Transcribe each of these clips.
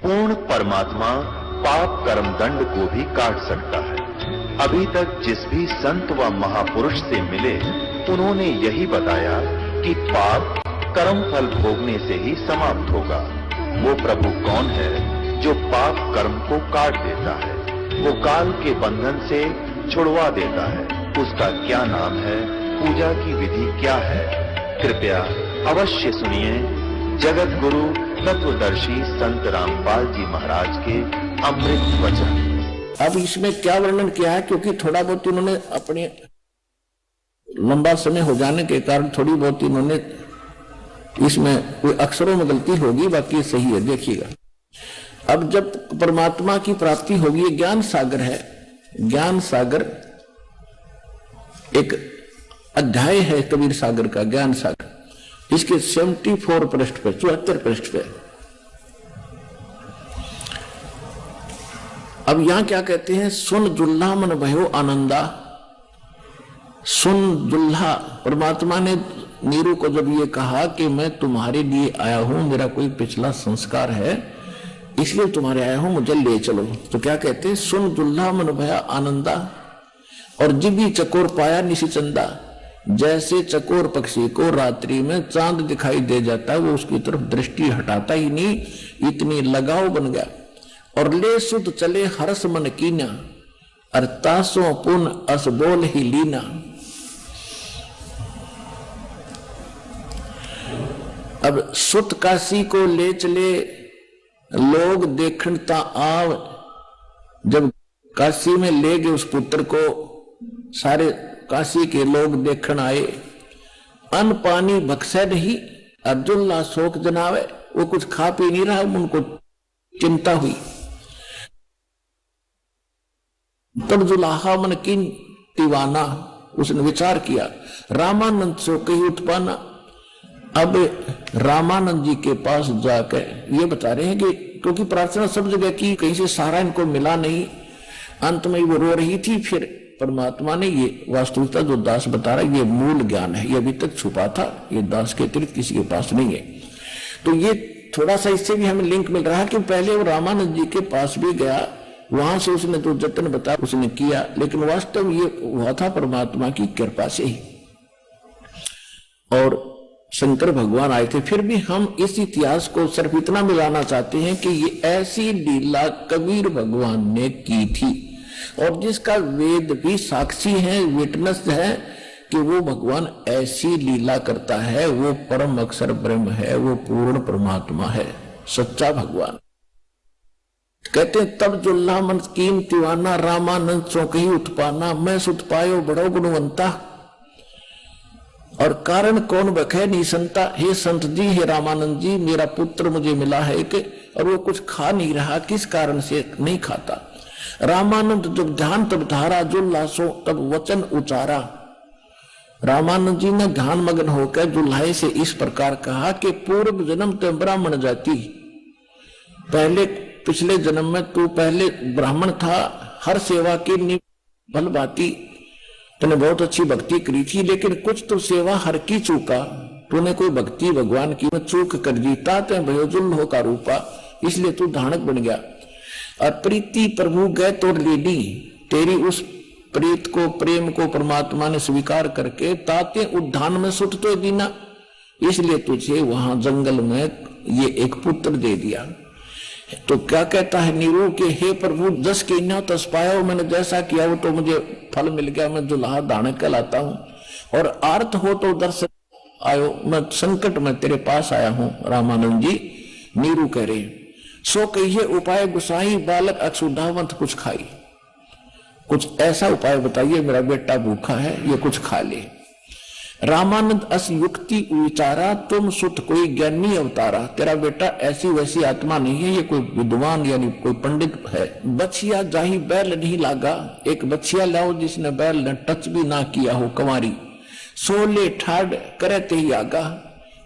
पूर्ण परमात्मा पाप कर्म दंड को भी काट सकता है। अभी तक जिस भी संत व महापुरुष से मिले उन्होंने यही बताया कि पाप कर्म फल भोगने से ही समाप्त होगा। वो प्रभु कौन है जो पाप कर्म को काट देता है, वो काल के बंधन से छुड़वा देता है। उसका क्या नाम है, पूजा की विधि क्या है? कृपया अवश्य सुनिए जगत गुरु तत्वदर्शी संत रामपाल जी महाराज के अमृत वचन। अब इसमें क्या वर्णन किया है, क्योंकि थोड़ा बहुत इन्होंने अपने लंबा समय हो जाने के कारण थोड़ी बहुत इन्होंने इसमें कोई अक्षरों में गलती होगी, बाकी सही है, देखिएगा। अब जब परमात्मा की प्राप्ति होगी, ये ज्ञान सागर है। ज्ञान सागर एक अध्याय है कबीर सागर का, ज्ञान सागर। इसके 74 पृष्ठ पे, 74 पृष्ठ पे। अब यहां क्या कहते हैं, सुन जुल्हा मन भयो आनंदा। सुन जुल्हा, परमात्मा ने नीरू को जब ये कहा कि मैं तुम्हारे लिए आया हूं, मेरा कोई पिछला संस्कार है इसलिए तुम्हारे आया हूं, मुझे ले चलो। तो क्या कहते हैं, सुन जुल्हा मन भया आनंदा और जिभी चकोर पाया निशी चंदा। जैसे चकोर पक्षी को रात्रि में चांद दिखाई दे जाता है, वो उसकी तरफ दृष्टि हटाता ही नहीं, इतनी लगाव बन गया। और ले सुध चले हरस मन कीना, अरतासों पुन अस बोल ही लीना। अब सुत काशी को ले चले, लोग देखता आव। जब काशी में ले गए उस पुत्र को, सारे काशी के लोग देखण आए। अन्न पानी बख्शे नहीं, अर्जुल्ला शोक जनावे। वो कुछ खा पी नहीं रहा, उनको चिंता हुई। तब जुलाहा मन किन दीवाना, उसने विचार किया, रामानंद सो कही उत्पाना। अब रामानंद जी के पास जाकर ये बता रहे हैं कि क्योंकि प्रार्थना सब जगह की, कहीं से सहारा इनको मिला नहीं, अंत में वो रो रही थी। फिर परमात्मा ने ये वास्तविकता जो दास बता रहा है, ये मूल ज्ञान है, ये अभी तक छुपा था, ये दास के अतिरिक्त किसी के पास नहीं है। तो ये थोड़ा सा इससे भी हमें लिंक मिल रहा है कि पहले वो रामानंद जी के पास भी गया, वहां से उसने जो जतन बताया उसने किया, लेकिन वास्तव ये हुआ था परमात्मा की कृपा से ही। और शंकर भगवान आए थे। फिर भी हम इस इतिहास को सिर्फ इतना मिलाना चाहते हैं कि ये ऐसी लीला कबीर भगवान ने की थी, और जिसका वेद भी साक्षी है, विटनेस है कि वो भगवान ऐसी लीला करता है। वो परम अक्षर ब्रह्म है, वो पूर्ण परमात्मा है, सच्चा भगवान। कहते हैं तब जुल्हा मन कीन दीवाना, रामानंद सो कही उत्पाना। मैं सुत पायो बड़ो गुणवंता, और कारण कौन बखे निसंता। हे संत जी, हे रामानंद जी, मेरा पुत्र मुझे मिला है कि, और वो कुछ खा नहीं रहा, किस कारण से नहीं खाता। रामानंद जब ध्यान तब धारा, जुल्हा सो तब वचन उचारा। रामानंद जी ने ध्यान मग्न होकर जुल्हाए से इस प्रकार कहा कि पूर्व जन्म तो ब्राह्मण जाति, पहले पिछले जन्म में तू पहले ब्राह्मण था, हर सेवा की भल भांति तूने बहुत अच्छी भक्ति करी थी, लेकिन कुछ तो सेवा हर की चूका। तूने कोई भक्ति भगवान की चूक कर दी, तात भयोजुल हो का रूपा, इसलिए तू धानक बन गया। और प्रीति प्रभु गए तो लेडी, तेरी उस प्रीत को, प्रेम को परमात्मा ने स्वीकार करके ताते उद्धान में सुत तो दीना, इसलिए तुझे वहां जंगल में ये एक पुत्र दे दिया। तो क्या कहता है नीरू के, हे प्रभु जस के इन्ना तस पाया, मैंने जैसा किया वो तो मुझे फल मिल गया, मैं जुल्हा दानक कहलाता हूं। और आर्त हो तो दर्शन आयो, मैं संकट में तेरे पास आया हूं। रामानंद जी नीरू कह रहे, सो कहिए उपाय गुसाई, बालक अक्षुधावंत कुछ खाई। कुछ ऐसा उपाय बताइए, मेरा बेटा भूखा है, ये कुछ खा ले। रामानंद अस युक्ति विचारा, तुम सुत कोई ज्ञानी अवतारा। तेरा बेटा ऐसी वैसी आत्मा नहीं है, ये कोई विद्वान यानी कोई पंडित है। बछिया जाही बैल नहीं लागा, एक बछिया लाओ जिसने बैल ने टच भी ना किया हो, कंवारी। सोले ठाड करे ते ही आगा,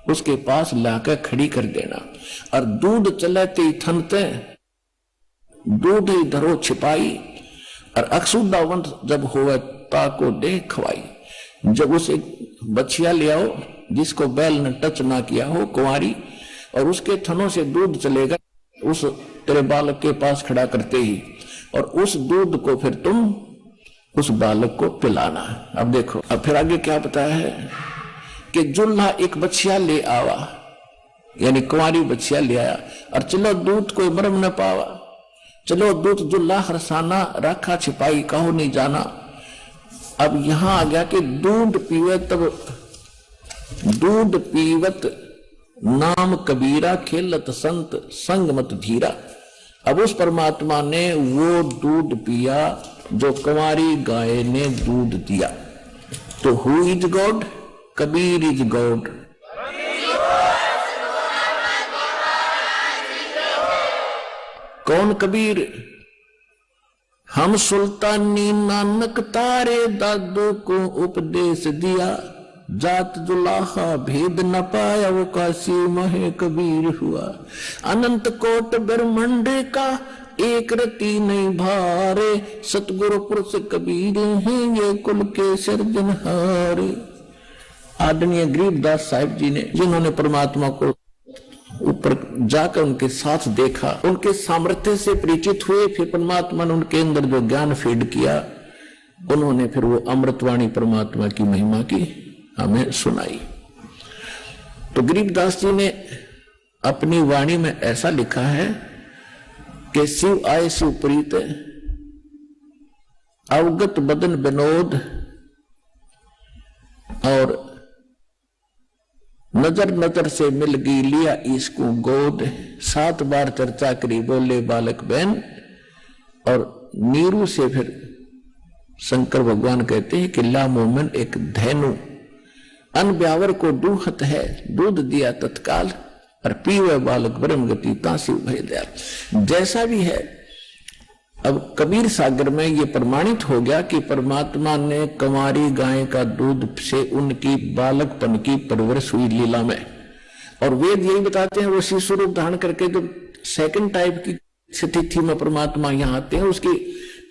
उसके पास लाकर खड़ी कर देना। और दूध चलते ही थनते, दूध ही धरो छिपाई। और अक्षुदावंत जब होवे ताको दे खवाई। जब उसे बछिया ले आओ जिसको बैल ने टच ना किया हो, कुंवारी, और उसके थनों से दूध चलेगा, उस तेरे बालक के पास खड़ा करते ही, और उस दूध को फिर तुम उस बालक को पिलाना। अब देखो, अब फिर आगे क्या बताया है कि जुल्हा एक बच्चिया ले आवा, यानी कुंवारी बच्चिया ले आया, और चलो दूध कोई मरम न पावा, चलो दूध जुल्हा हरसाना, राखा छिपाई कहो नहीं जाना। अब यहां आ गया कि दूध पीवे तब दूध पीवत नाम कबीरा, खेलत संत संग मत धीरा। अब उस परमात्मा ने वो दूध पिया जो कुंवारी गाय ने दूध दिया। तो who is God? Kabir is God. कौन कबीर? हम सुल्तानी नानक तारे दादू को उपदेश दिया, जात जुलाहा भेद न पाया वो काशी महे कबीर हुआ। अनंत कोट ब्रह्मांड का एक रति नहीं भारे, सतगुरु पुरुष कबीर हैं ये कुल के सिरजनहारे। आदरणीय गरीबदास साहिब जी ने, जिन्होंने परमात्मा को ऊपर जाकर उनके साथ देखा, उनके सामर्थ्य से परिचित हुए, फिर परमात्मा ने उनके अंदर जो ज्ञान फीड किया, उन्होंने फिर वो अमृतवाणी परमात्मा की महिमा की हमें सुनाई। तो गरीबदास जी ने अपनी वाणी में ऐसा लिखा है कि शिव आए शिव प्रीत, अवगत बदन विनोद, और नजर नजर से मिल गई लिया इसको गोद, 7 बार चर्चा करी बोले बालक बहन। और नीरू से फिर शंकर भगवान कहते हैं कि ला मोमन एक धैनु, अन ब्यावर को दूहत है, दूध दिया तत्काल, और पीवे बालक ब्रह्म गति तासी भय दयाल। जैसा भी है, अब कबीर सागर में ये प्रमाणित हो गया कि परमात्मा ने कुंवारी गाय का दूध से उनकी बालकपन की परवरिश हुई लीला में। और वेद यही बताते हैं, वो शिशु रूप धारण करके जो सेकंड टाइप की स्थिति में परमात्मा यहाँ आते हैं, उसकी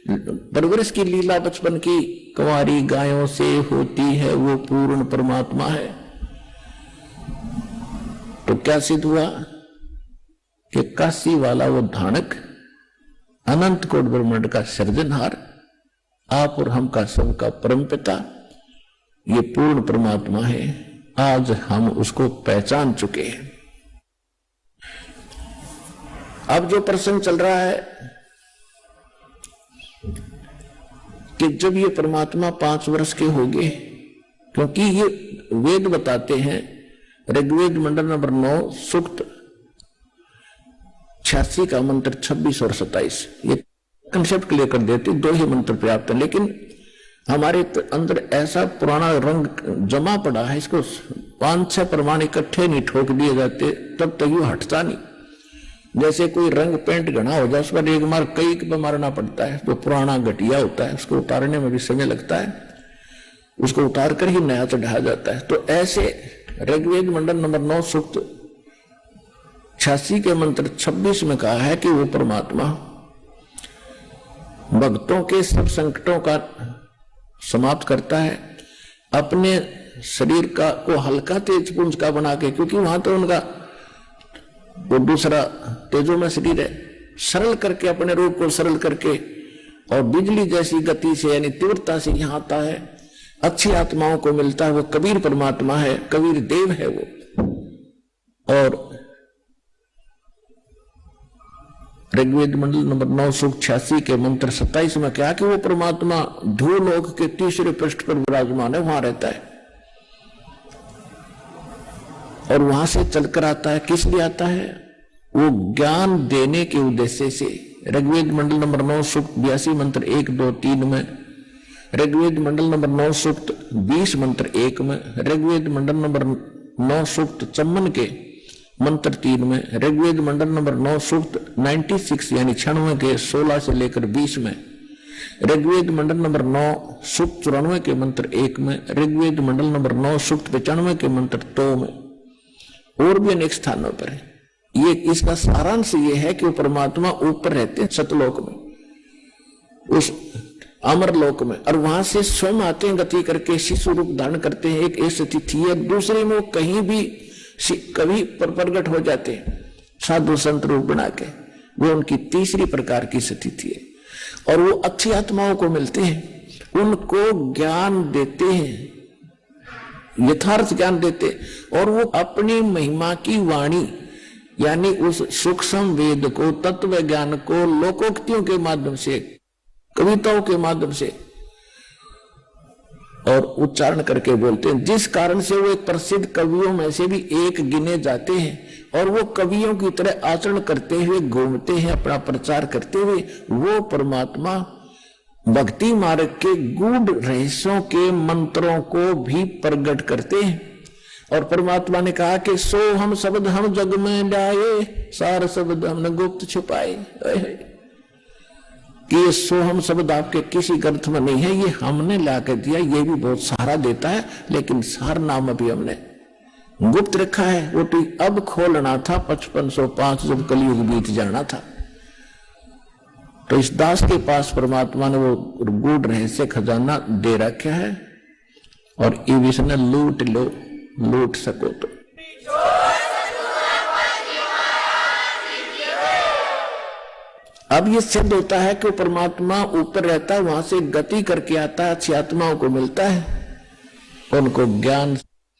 परवरिश की लीला बचपन की कुंवारी गायों से होती है, वो पूर्ण परमात्मा है। तो क्या सिद्ध हुआ कि काशी वाला वो धानक, अनंत कोट ब्रह्मांड का सृजनहार, आप और हम का सबका परमपिता, ये पूर्ण परमात्मा है। आज हम उसको पहचान चुके हैं। अब जो प्रसंग चल रहा है कि जब ये परमात्मा 5 वर्ष के हो गए, क्योंकि ये वेद बताते हैं, ऋग्वेद मंडल नंबर 9 सूक्त 86 का मंत्र 26 और 27, ये कंसेप्ट क्लियर कर देते। 2 ही मंत्र पर्याप्त है, लेकिन हमारे अंदर ऐसा पुराना रंग जमा पड़ा है, इसको 5-6 प्रमाण इकट्ठे नहीं ठोक दिए जाते तब तक ये हटता नहीं। जैसे कोई रंग पेंट घना हो जाए, उस पर एक मार कई पे मारना पड़ता है, तो पुराना घटिया होता है, उसको उतारने में भी समय लगता है, उसको उतार कर ही नया चढ़ाया जाता है। तो ऐसे ऋग्वेद मंडल नंबर 9 सूक्त 86 के मंत्र 26 में कहा है कि वो परमात्मा भक्तों के सब संकटों का समाप्त करता है, अपने शरीर का को हल्का तेज पुंज का बना के, क्योंकि वहां तो उनका वो दूसरा तेजो में शरीर है, सरल करके, अपने रूप को सरल करके, और बिजली जैसी गति से यानी तीव्रता से यहां आता है, अच्छी आत्माओं को मिलता है। वो कबीर परमात्मा है, कबीर देव है वो। और ऋग्वेद मंडल नंबर 9 सूक्त 86 के मंत्र 27 में क्या कि वो परमात्मा ध्रुवलोक के 3रे पृष्ठ पर विराजमान है, वहां रहता है, और वहां से चलकर आता है। किस लिए आता है? वो ज्ञान देने के उद्देश्य से। ऋग्वेद मंडल नंबर 9 सूक्त 82 मंत्र 1, 2, 3 में, ऋग्वेद मंडल नंबर 9 सूक्त 20 मंत्र 1 में, ऋग्वेद मंडल नंबर 9 सूक्त 54 के मंत्र 3 में, ऋग्वेद मंडल नंबर 9 सूक्त 96 यानी 96 के 16 से लेकर 20 में, ऋग्वेद मंडल नंबर 9 सूक्त 94 के मंत्र 1 में, ऋग्वेद मंडल नंबर 9 सूक्त 95 के मंत्र 2 में, और भी अनेक स्थानों पर है। ये इसका सारांश ये है कि वो परमात्मा ऊपर रहते हैं सतलोक में, उस अमर लोक में, और वहां से स्वयं आते हैं गति करके, शिशु रूप धारण करते हैं। एक ऐसी तिथि है, दूसरे में वो कहीं भी कभी प्रकट हो जाते हैं साधु संत रूप बना के। वो उनकी तीसरी प्रकार की स्थिति है। और वो अच्छी आत्माओं को मिलते हैं, उनको ज्ञान देते हैं, यथार्थ ज्ञान देते, और वो अपनी महिमा की वाणी यानी उस सूक्ष्म वेद को, तत्व ज्ञान को लोकोक्तियों के माध्यम से, कविताओं के माध्यम से और उच्चारण करके बोलते हैं, जिस कारण से वो एक प्रसिद्ध कवियों में से भी एक गिने जाते हैं। और वो कवियों की तरह आचरण करते हुए घूमते हैं, अपना प्रचार करते हुए वो परमात्मा भक्ति मार्ग के गूढ़ रहस्यों के मंत्रों को भी प्रकट करते हैं। और परमात्मा ने कहा कि सो हम शब्द हम जग में लाए, सार शब्द हमने गुप्त छुपाए। कि ये सो हम शब्द आपके किसी ग्रंथ में नहीं है, ये हमने ला के दिया। ये भी बहुत सहारा देता है, लेकिन सार नाम अभी हमने गुप्त रखा है। वो तो अब खोलना था 5505 जब कलयुग बीत जाना था। तो इस दास के पास परमात्मा ने वो गूढ़ रहस्य खजाना दे रखा है, और ये विष्णु लूट लो, लूट सको तो। अब ये सिद्ध होता है कि परमात्मा ऊपर रहता है, वहां से गति करके आता है, अच्छी आत्माओं को मिलता है, उनको ज्ञान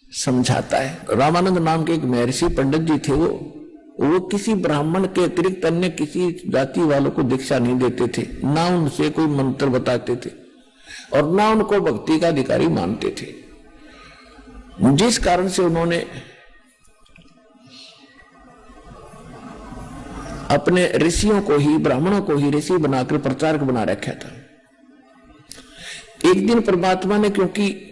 समझाता है। रामानंद नाम के एक महर्षि पंडित जी थे, वो किसी ब्राह्मण के अतिरिक्त अन्य किसी जाति वालों को दीक्षा नहीं देते थे, ना उनसे कोई मंत्र बताते थे और ना उनको भक्ति का अधिकारी मानते थे। जिस कारण से उन्होंने अपने ऋषियों को ही, ब्राह्मणों को ही ऋषि बनाकर प्रचारक बना रखा था। एक दिन परमात्मा ने, क्योंकि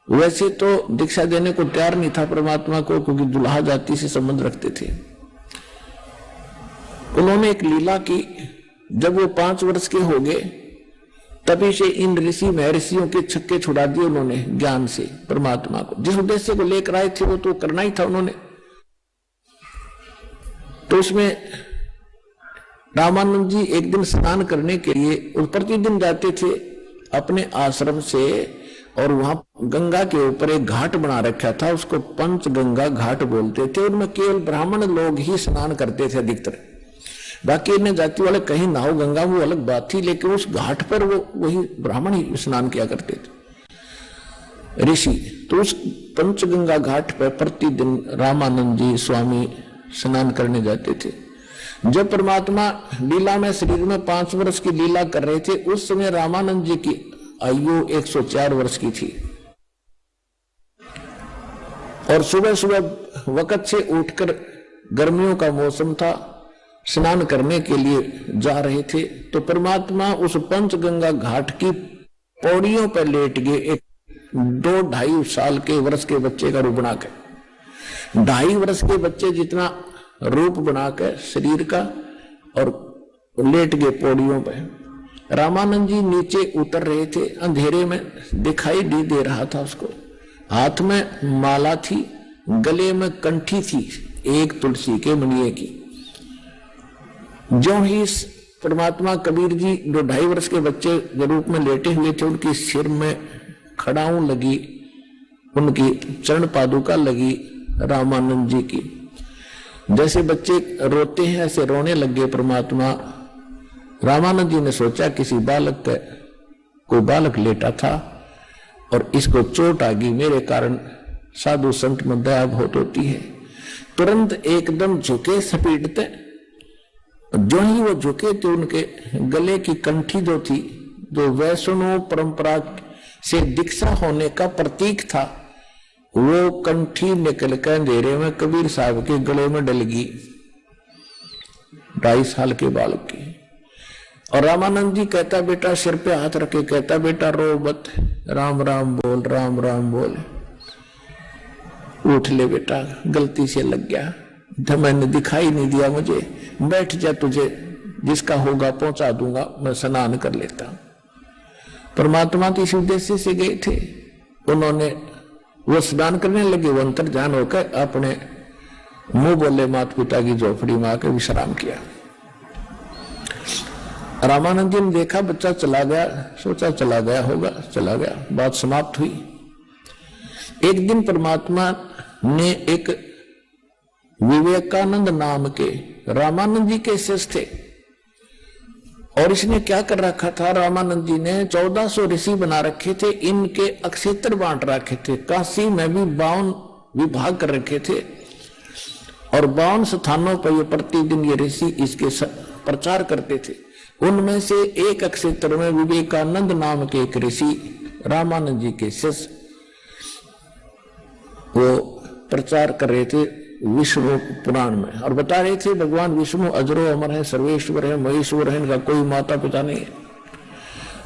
वैसे तो दीक्षा देने को तैयार नहीं था परमात्मा को, क्योंकि दुल्हा जाति से संबंध रखते थे, उन्होंने एक लीला की। जब वो 5 वर्ष के हो गए तभी से इन ऋषि महर्षियों के छक्के छुड़ा दिए उन्होंने ज्ञान से परमात्मा को। जिस उद्देश्य को लेकर आए थे वो तो करना ही था उन्होंने। तो उसमें रामानंद जी एक दिन स्नान करने के लिए प्रतिदिन जाते थे अपने आश्रम से, और वहां गंगा के ऊपर एक घाट बना रखा था, उसको पंचगंगा घाट बोलते थे। उनमें केवल ब्राह्मण लोग ही स्नान करते थे अधिकतर, बाकी अन्य जाति वाले कहीं नाव गंगा वो अलग बात थी, लेकिन उस घाट पर वो वही ब्राह्मण ही स्नान किया करते थे ऋषि। तो उस पंचगंगा घाट पर प्रतिदिन रामानंद जी स्वामी स्नान करने जाते थे। जब परमात्मा लीला में शरीर में 5 वर्ष की लीला कर रहे थे, उस समय रामानंद जी की आयु 104 वर्ष की थी। और सुबह सुबह वक्त से उठकर, गर्मियों का मौसम था, स्नान करने के लिए जा रहे थे, तो परमात्मा उस पंचगंगा घाट की पौड़ियों पर लेट गए, एक 2-2.5 साल के वर्ष के बच्चे का रूप बनाकर। 2.5 वर्ष के बच्चे जितना रूप बनाकर शरीर का, और लेट गए पौड़ियों पर। रामानंद जी नीचे उतर रहे थे, अंधेरे में दिखाई नहीं दे रहा था उसको। हाथ में माला थी, गले में कंठी थी एक तुलसी के मणिये की। जो ही परमात्मा कबीर जी 2-2.5 वर्ष के बच्चे के रूप में लेटे हुए थे, उनकी सिर में खड़ाऊं लगी, उनकी चरण पादुका लगी रामानंद जी की। जैसे बच्चे रोते हैं ऐसे रोने लगे परमात्मा। रामानंद जी ने सोचा किसी बालक का, कोई बालक लेटा था और इसको चोट आ गई, मेरे कारण साधु संत में दया बहुत होती है। तुरंत एकदम झुके सपीटते, जो ही वो झुके थे उनके गले की कंठी जो थी, जो वैष्णव परंपरा से दीक्षा होने का प्रतीक था, वो कंठी निकल कर अंधेरे में कबीर साहब के गले में डल गई, 2.5 साल के बालक की। और रामानंद जी कहता बेटा, सिर पे हाथ रखे कहता बेटा रो मत, राम राम बोल, राम राम बोल, उठ ले बेटा, गलती से लग गया, मैंने दिखाई नहीं दिया मुझे, बैठ जा, तुझे जिसका होगा पहुंचा दूंगा, मैं स्नान कर लेता। परमात्मा तो इस उद्देश्य से गए थे। उन्होंने वो स्नान करने लगे, वो अंतर्ध्यान होकर अपने मुंह बोले माता पिता की झोपड़ी में आकर विश्राम किया। रामानंद जी ने देखा बच्चा चला गया, सोचा चला गया होगा, चला गया, बात समाप्त हुई। एक दिन परमात्मा ने एक विवेकानंद नाम के रामानंद जी के शिष्य थे। और इसने क्या कर रखा था, रामानंद जी ने 1400 ऋषि बना रखे थे, इनके अक्षेत्र बांट रखे थे। काशी में भी 52 विभाग कर रखे थे और 52 स्थानों पर ये प्रतिदिन ये ऋषि इसके प्रचार करते थे। उनमें से एक अक्षेत्र में विवेकानंद नाम के एक ऋषि रामानंद जी के शिष्य वो प्रचार कर रहे थे विष्णु पुराण में, और बता रहे थे भगवान विष्णु अजरो अमर है, सर्वेश्वर है, महेश्वर है, इनका कोई माता पिता नहीं है।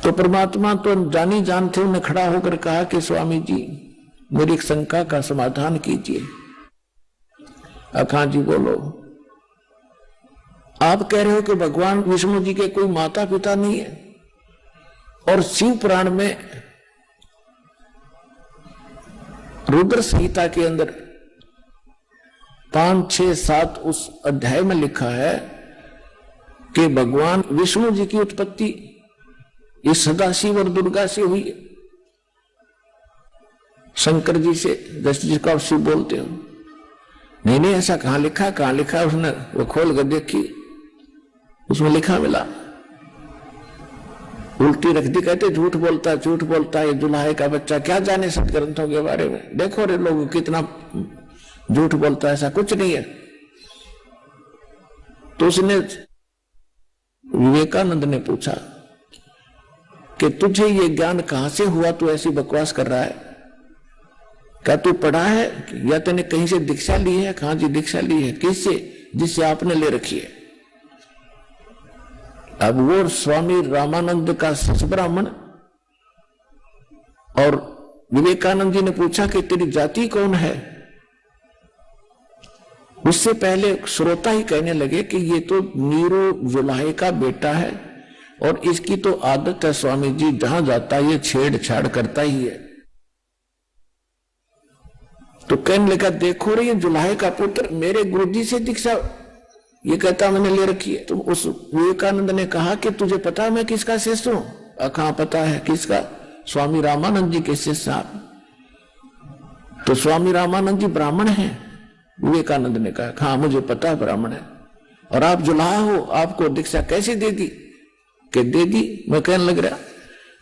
तो परमात्मा तो जानी जानते, उन्हें खड़ा होकर कहा कि स्वामी जी मेरी एक शंका का समाधान कीजिए। अखां जी बोलो। आप कह रहे हो कि भगवान विष्णु जी के कोई माता पिता नहीं है, और शिव पुराण में रुद्र संहिता के अंदर 5, 6, 7 उस अध्याय में लिखा है कि भगवान विष्णु जी की उत्पत्ति इस सदाशिव और दुर्गा से हुई है, शंकर जी से, जैसे जिसको आप शिव बोलते हो। नहीं ऐसा कहां लिखा, कहां लिखा? उसने वो खोल कर देखी, उसमें लिखा मिला, उल्टी रख दी। कहते झूठ बोलता है ये दुल्हाए का बच्चा, क्या जाने सदग्रंथों के बारे में। देखो रे लोग कितना झूठ बोलता है, ऐसा कुछ नहीं है। तो उसने विवेकानंद ने पूछा कि तुझे ये ज्ञान कहां से हुआ, तू ऐसी बकवास कर रहा है? क्या तू पढ़ा है या तूने कहीं से दीक्षा ली है? कहां जी दीक्षा ली है? किससे? जिससे आपने ले रखी है। अब वो स्वामी रामानंद का सच ब्राह्मण, और विवेकानंद जी ने पूछा कि तेरी जाति कौन है? उससे पहले श्रोता ही कहने लगे कि ये तो नीरो जुलाहे का बेटा है, और इसकी तो आदत है स्वामी जी, जहां जाता है ये छेड़छाड़ करता ही है। तो कहने लगा देखो रे, ये जुलाहे का पुत्र मेरे गुरुजी से दीक्षा ये कहता मैंने ले रखी है। तो उस विवेकानंद ने कहा कि तुझे पता है मैं किसका शिष्य हूं? कहां पता है किसका? स्वामी रामानंद जी के शिष्य आप। तो स्वामी रामानंद जी ब्राह्मण हैं? विवेकानंद ने कहा हाँ मुझे पता है ब्राह्मण है। और आप जुलाहा हो, आपको दीक्षा कैसे दे दी? कि दे दी। मैं कहने लग रहा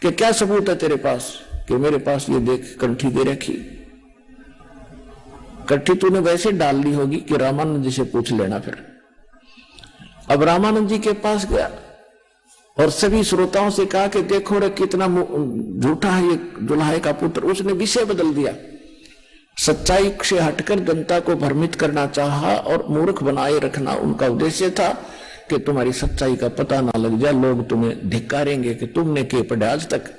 कि क्या सबूत है तेरे पास? कि मेरे पास ये देख कंठी दे रखी। कंठी तूने वैसे डाल ली होगी कि रामानंद जी से पूछ लेना। फिर अब रामानंद जी के पास गया और सभी श्रोताओं से कहा कि देखो रे कितना झूठा है ये दुल्हाए का पुत्र। उसने विषय बदल दिया, सच्चाई से हटकर जनता को भ्रमित करना चाहा और मूर्ख बनाए रखना उनका उद्देश्य था कि तुम्हारी सच्चाई का पता ना लग जाए, लोग तुम्हें धिक्कारेंगे कि तुमने के पढ़े। आज तक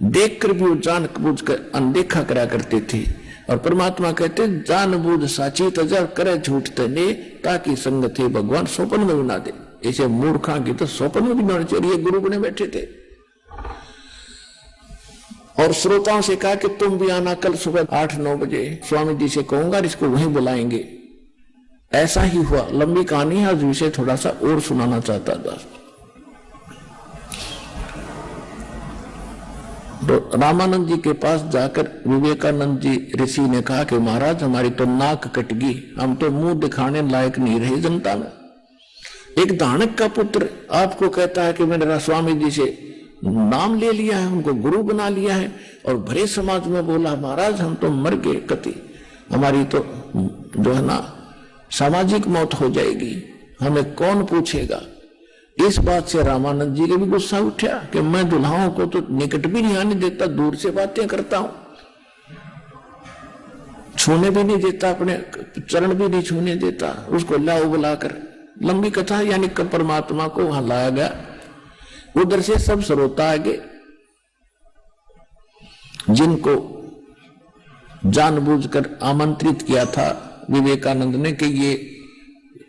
देखकर भी वो जानबूझ कर अनदेखा करा करते थे। और परमात्मा कहते जानबूझ साची तजा करे झूठ तने, ताकि संगत है भगवान स्वप्न में भी ना दे। ऐसे मूर्खा की तो स्वप्न में भी ना चाहिए। गुरु बने बैठे थे और श्रोताओं से कहा कि तुम भी आना कल सुबह 8-9 बजे, स्वामी जी से कहूंगा इसको वहीं बुलाएंगे। ऐसा ही हुआ। लंबी कहानी है, आज विषय थोड़ा सा और सुनाना चाहता था। तो रामानंद जी के पास जाकर विवेकानंद जी ऋषि ने कहा कि महाराज हमारी तो नाक कट गई, हम तो मुंह दिखाने लायक नहीं रहे जनता में। एक दानक का पुत्र आपको कहता है कि मैंने स्वामी जी से नाम ले लिया है, उनको गुरु बना लिया है, और भरे समाज में बोला महाराज हम तो मर गए कति, हमारी तो जो है ना सामाजिक मौत हो जाएगी, हमें कौन पूछेगा। इस बात से रामानंद जी के भी गुस्सा उठा कि मैं दुल्हाओं को तो निकट भी नहीं आने देता, दूर से बातें करता हूं, छूने भी नहीं देता, अपने चरण भी नहीं छूने देता, उसको लाओ बुलाकर। लंबी कथा, यानी परमात्मा को वहां लाया गया। उधर से सब श्रोता आगे जिनको जानबूझकर आमंत्रित किया था विवेकानंद ने कि ये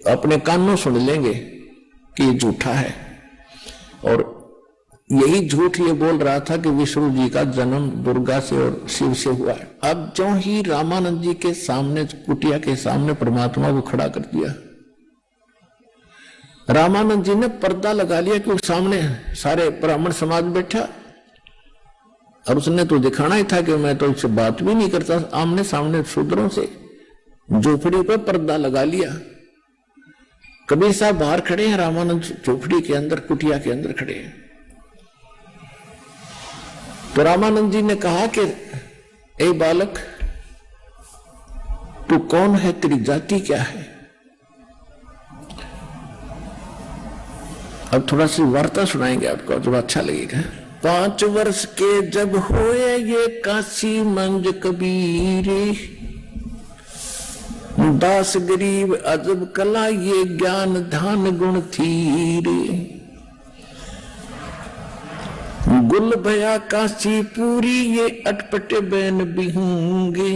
अपने कानों सुन लेंगे कि ये झूठा है, और यही झूठ ये बोल रहा था कि विष्णु जी का जन्म दुर्गा से और शिव से हुआ है। अब जो ही रामानंद जी के सामने, कुटिया के सामने परमात्मा को खड़ा कर दिया, रामानंद जी ने पर्दा लगा लिया कि सामने सारे ब्राह्मण समाज बैठा, और उसने तो दिखाना ही था कि मैं तो इससे बात भी नहीं करता आमने सामने शूद्रों से, झोपड़ी पर पर्दा लगा लिया। कबीर साहब बाहर खड़े हैं, रामानंद झोपड़ी के अंदर, कुटिया के अंदर खड़े हैं। तो रामानंद जी ने कहा कि ए बालक, तू कौन है, तेरी जाति क्या है? अब थोड़ा सी वार्ता सुनाएंगे आपको, जो अच्छा लगेगा। 5 वर्ष के जब होए ये काशी मंज कबीर, दास गरीब अजब कला ये ज्ञान ध्यान गुण थीरे। गुल भया काशी पूरी ये अटपटे बैन बिहूंगे,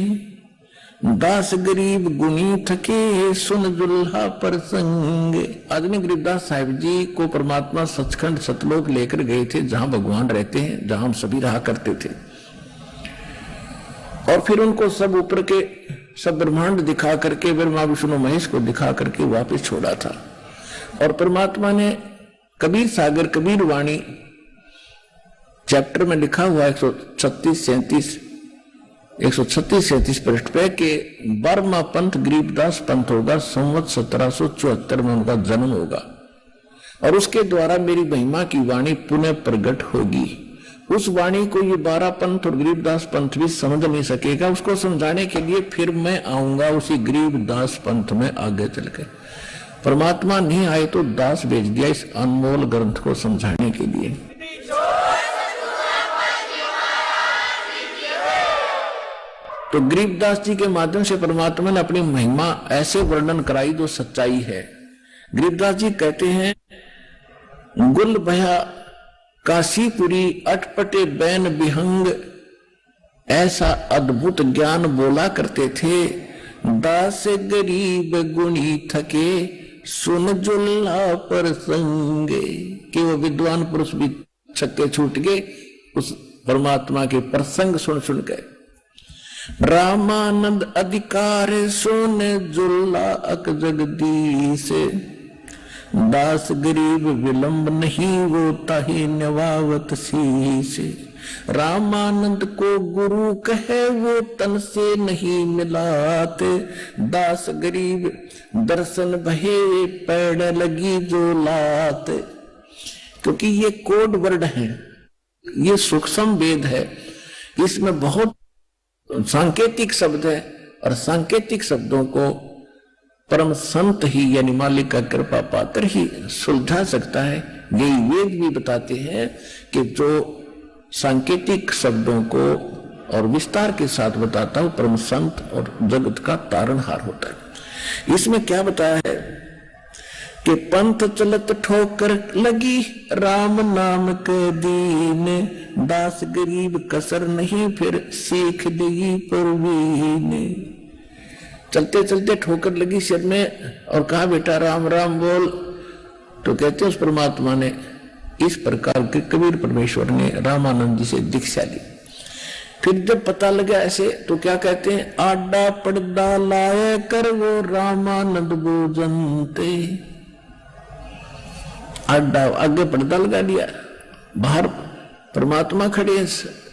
दास गरीब गुनी थके सुन दुल्हा प्रसंगे। आदमी गरीबदास साहिब जी को परमात्मा सचखंड सतलोक लेकर गए थे, जहां भगवान रहते हैं, जहां हम सभी रहा करते थे। और फिर उनको सब ऊपर के सब ब्रह्मांड दिखा करके, ब्रह्मा विष्णु महेश को दिखा करके वापस छोड़ा था। और परमात्मा ने कबीर सागर कबीर वाणी चैप्टर में लिखा हुआ 136-37 पृष्ठ पे कि 12वां पंथ गरीबदास पंथ होगा, संवत 1774 में उनका जन्म होगा, और उसके द्वारा मेरी महिमा की वाणी पुनः प्रकट होगी। उस वाणी को ये 12 पंथ और गरीबदास पंथ भी समझ नहीं सकेगा। उसको समझाने के लिए फिर मैं आऊंगा उसी गरीबदास पंथ में आगे चलकर। परमात्मा नहीं आए तो दास भेज दिया इस अनमोल ग्रंथ को समझाने के लिए। तो गरीबदास जी के माध्यम से परमात्मा ने अपनी महिमा ऐसे वर्णन कराई जो सच्चाई है। गरीबदास जी कहते हैं, गुल भया काशीपुरी अटपटे बैन विहंग, ऐसा अद्भुत ज्ञान बोला करते थे। दास गरीब गुणी थके सुन जुल्ला प्रसंगे, कि वो विद्वान पुरुष भी छक्के छूट गए उस परमात्मा के प्रसंग सुन सुन के। रामानंद अधिकार सुन जुल्ला अक जगदीश, दास गरीब विलंब नहीं वो ताही नवावत शीश। रामानंद को गुरु कहे वो तन से नहीं मिलाते, दास गरीब दर्शन भये पैड़ लगी जो लाते। क्योंकि ये कोड वर्ड है, ये सूक्ष्म वेद है, इसमें बहुत सांकेतिक शब्द है, और सांकेतिक शब्दों को परम संत ही यानी मालिक का कृपा पात्र ही सुलझा सकता है। यही वेद भी बताते हैं कि जो सांकेतिक शब्दों को और विस्तार के साथ बताता हूं परम संत और जगत का तारणहार होता है। इसमें क्या बताया है कि पंथ चलत ठोकर लगी राम नाम के दीन, दास गरीब कसर नहीं फिर सीख देगी परवीन। चलते चलते ठोकर लगी सिर में और कहा बेटा राम राम बोल। तो कहते उस परमात्मा ने इस प्रकार के कबीर परमेश्वर ने रामानंद जी से दीक्षा ली। फिर जब पता लगा ऐसे तो क्या कहते हैं, आडा पर्दा लाए कर वो रामानंद बोजनते। आडा आगे पर्दा लगा लिया, बाहर परमात्मा खड़े।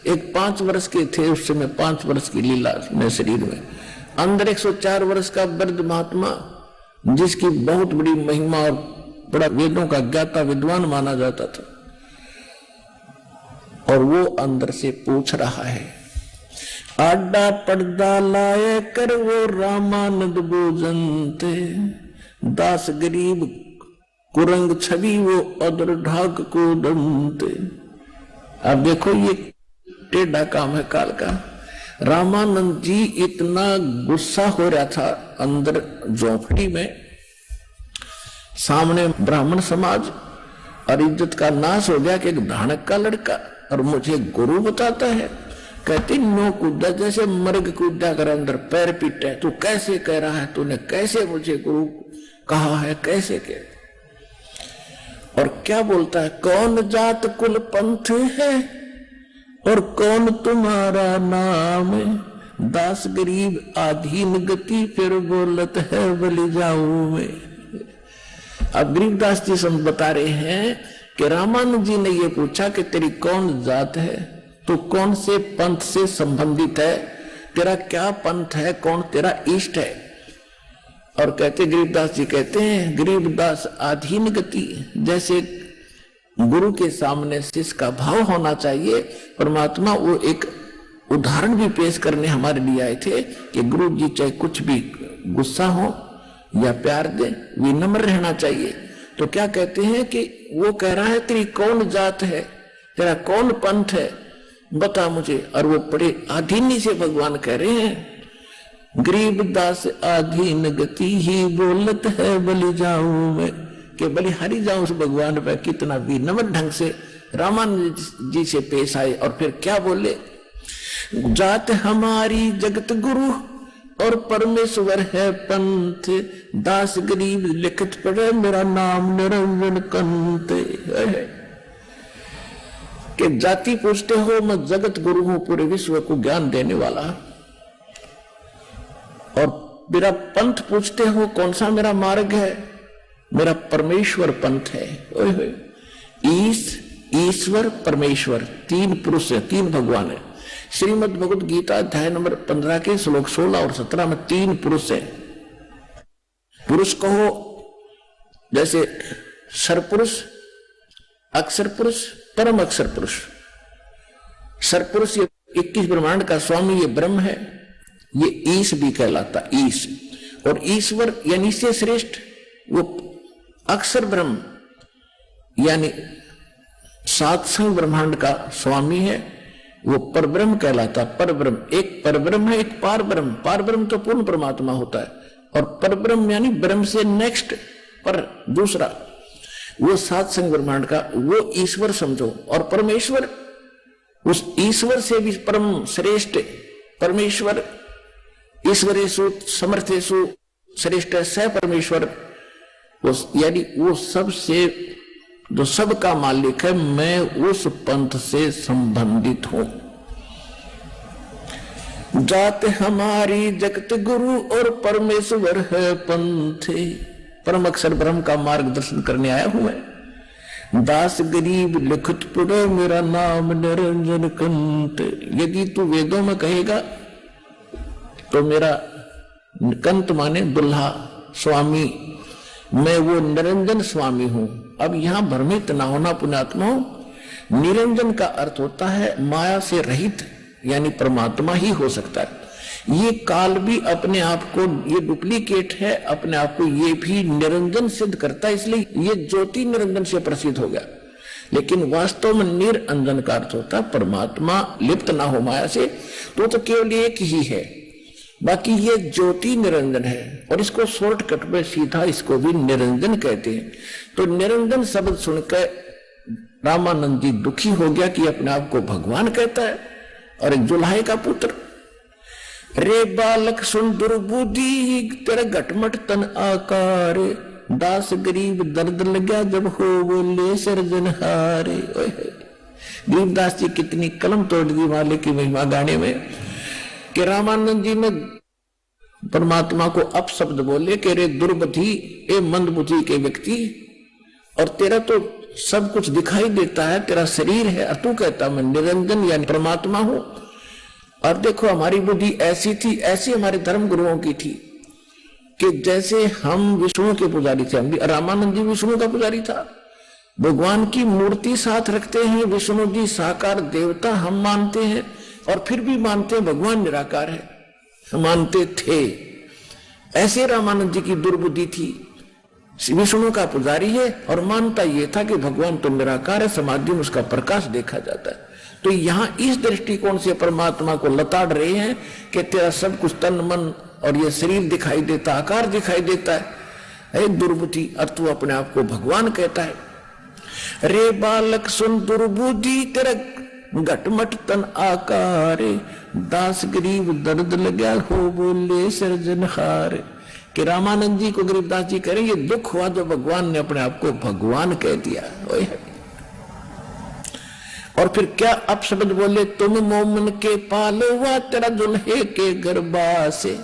एक 5 वर्ष के थे उस समय, 5 वर्ष की लीला में शरीर में, अंदर 104 वर्ष का वृद्ध महात्मा जिसकी बहुत बड़ी महिमा और बड़ा वेदों का ज्ञाता विद्वान माना जाता था, और वो अंदर से पूछ रहा है, आडा पर्दा लाए कर वो रामानंद बोजनते, दास गरीब कुरंग छवि वो अदर ढाक को दंते। अब देखो ये टेढ़ा काम है काल का। रामानंद जी इतना गुस्सा हो रहा था अंदर झोपड़ी में, सामने ब्राह्मण समाज और इज्जत का नाश हो गया कि एक धानक का लड़का और मुझे गुरु बताता है। कहती नो कूदा जैसे मर्ग कूदा कर अंदर पैर पीटे, तू कैसे कह रहा है, तूने कैसे मुझे गुरु कहा है, कैसे कह। और क्या बोलता है, कौन जात कुल पंथ है और कौन तुम्हारा नाम, दास गरीब आधीन गति फिर बोलत है बलि जाऊं में। अब गरीबदास जी हम बता रहे हैं कि रामानंद जी ने ये पूछा कि तेरी कौन जात है, तू कौन से पंथ से संबंधित है, तेरा क्या पंथ है, कौन तेरा इष्ट है। और कहते गरीबदास जी कहते हैं, गरीबदास अधीन गति, जैसे गुरु के सामने शिष्य का भाव होना चाहिए। परमात्मा वो एक उदाहरण भी पेश करने हमारे लिए आए थे कि गुरु जी चाहे कुछ भी गुस्सा हो या प्यार दे, विनम्र रहना चाहिए। तो क्या कहते हैं कि वो कह रहा है तेरी कौन जात है, तेरा कौन पंथ है, बता मुझे। और वो बड़े आधीनी से भगवान कह रहे हैं, गरीबदास आधीन गति ही बोलत है बलि जाऊं मैं, कि बलिहारी जाऊं उस भगवान पर। कितना विनम्र ढंग से रामानंद जी से पेश आए और फिर क्या बोले, जात हमारी जगत गुरु और परमेश्वर है पंथ, दास गरीब लिखत पड़े मेरा नाम निरंजन कंत। कि जाति पूछते हो, मैं जगत गुरु हूं, पूरे विश्व को ज्ञान देने वाला। और मेरा पंथ पूछते हो, कौन सा मेरा मार्ग है, मेरा परमेश्वर पंथ है। ईश्वर परमेश्वर, तीन पुरुष है, तीन भगवान है। श्रीमद् भगवद गीता अध्याय नंबर 15 के श्लोक 16 और 17 में तीन पुरुष है। पुरुष कहो जैसे सरपुरुष, अक्षर पुरुष, परम अक्षर पुरुष। सरपुरुष ये 21 ब्रह्मांड का स्वामी, ये ब्रह्म है, ये ईश भी कहलाता, ईश। और ईश्वर यानी से श्रेष्ठ वो अक्षर ब्रह्म यानी सातसंग ब्रह्मांड का स्वामी है, वो परब्रह्म कहलाता। परब्रह्म एक परब्रह्म है, एक पार ब्रह्म। पार ब्रह्म तो पूर्ण परमात्मा होता है, और परब्रह्म यानी ब्रह्म से नेक्स्ट पर दूसरा, वो सातसंग ब्रह्मांड का वो ईश्वर समझो। और परमेश्वर उस ईश्वर से भी परम श्रेष्ठ परमेश्वर, ईश्वरेषु समर्थेषु श्रेष्ठ स परमेश्वर, यानी वो सबसे जो सबका मालिक है। मैं उस पंथ से संबंधित हूं। जात हमारी जगत गुरु और परमेश्वर है पंथ, परम अक्षर ब्रह्म का मार्गदर्शन करने आया हूं मैं। दास गरीब लिखत पड़े मेरा नाम निरंजन कंत। यदि तू वेदों में कहेगा तो मेरा कंत माने दुल्हा स्वामी, मैं वो निरंजन स्वामी हूं। अब यहां भ्रमित ना होना पुण्यात्मा। निरंजन का अर्थ होता है माया से रहित, यानी परमात्मा ही हो सकता है। ये काल भी अपने आप को, ये डुप्लीकेट है, अपने आप को ये भी निरंजन सिद्ध करता है, इसलिए ये ज्योति निरंजन से प्रसिद्ध हो गया। लेकिन वास्तव में निरंजन का अर्थ होता है परमात्मा लिप्त ना हो माया से, तो केवल एक ही है। बाकी ये ज्योति निरंजन है, और इसको शॉर्टकट में सीधा इसको भी निरंजन कहते हैं। तो निरंजन शब्द सुनकर रामानंद जी दुखी हो गया कि अपने आप को भगवान कहता है और एक जुल्हाई का पुत्र। रे बालक सुन दुर्बुद्धि तेरा घटमट तन आकार, दास गरीब दर्द लगा जब हो बोले सर्जनहारे। गरीबदास जी कितनी कलम तोड़ दी मालिक की महिमा गाने में कि रामानंद जी ने परमात्मा को अपशब्द बोले कि रे दुर्बुद्धि, ए मंदबुद्धि के व्यक्ति, और तेरा तो सब कुछ दिखाई देता है, तेरा शरीर है, और तू कहता मैं निरंजन यानी परमात्मा हूं। और देखो हमारी बुद्धि ऐसी थी, ऐसी हमारे धर्म गुरुओं की थी कि जैसे हम विष्णु के पुजारी थे, हम भी, रामानंद जी विष्णु का पुजारी था। भगवान की मूर्ति साथ रखते हैं, विष्णु जी साकार देवता हम मानते हैं, और फिर भी मानते हैं भगवान निराकार है, मानते थे। ऐसे रामानंद जी की दुर्बुद्धि थी। विष्णु का पुजारी है और मानता यह था कि भगवान तो निराकार है, समाधि में उसका प्रकाश देखा जाता है। तो यहां इस दृष्टिकोण से परमात्मा को लताड़ रहे हैं कि तेरा सब कुछ तन मन और ये शरीर दिखाई देता, आकार दिखाई देता है, दुर्बुद्धि, और तू अपने आप को भगवान कहता है। रे बालक सुन दुर्बुद्धि तेरा घटमट तन आकार, दास गरीब दर्द लगा हो बोले सर्जनहार। कि रामानंद जी को गरीबदास जी कह रहे ये दुख हुआ जो भगवान ने अपने आप को भगवान कह दिया। और फिर क्या अपशब्द बोले, तुम मोमन के पालवा तेरा दुल्हे के गर्भा से,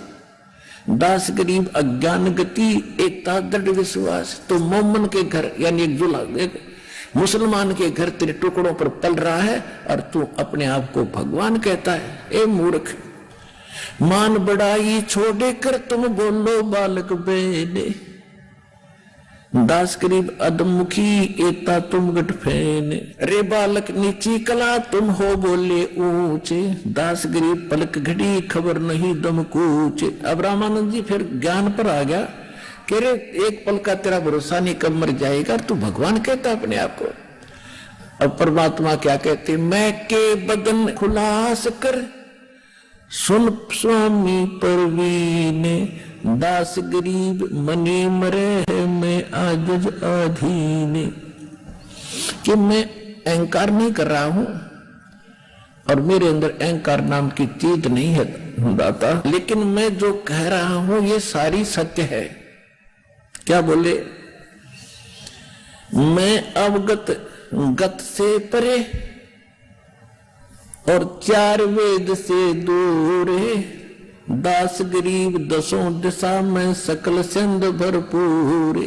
दास गरीब अज्ञान गति एकता दृढ़ विश्वास। तो मोमन के घर यानी एक दुल्हा, एक मुसलमान के घर तेरे टुकड़ों पर पल रहा है और तू अपने आप को भगवान कहता है। ए मूर्ख, मान बड़ाई छोड़े कर तुम बोलो बालक बेने, दास गरीब अधमुखी एता तुम गट फेने। रे बालक नीची कला तुम हो बोले ऊंचे, दास गरीब पलक घड़ी खबर नहीं दम कूचे। अब रामानंद जी फिर ज्ञान पर आ गया कि रे एक पल का तेरा भरोसा नहीं, कब मर जाएगा, तू भगवान कहता अपने आप को। अब परमात्मा क्या कहते, मैं के बदन खुलास कर सुन स्वामी परवीने, दास गरीब मनी मरे मैं आजज अधीने। कि मैं अहंकार नहीं कर रहा हूं और मेरे अंदर अहंकार नाम की चीज नहीं है दाता, लेकिन मैं जो कह रहा हूं ये सारी सत्य है। क्या बोले, मैं अवगत गत से परे और चार वेद से दूर है, दास गरीब दसों दिशा में सकल सिंध भरपूर।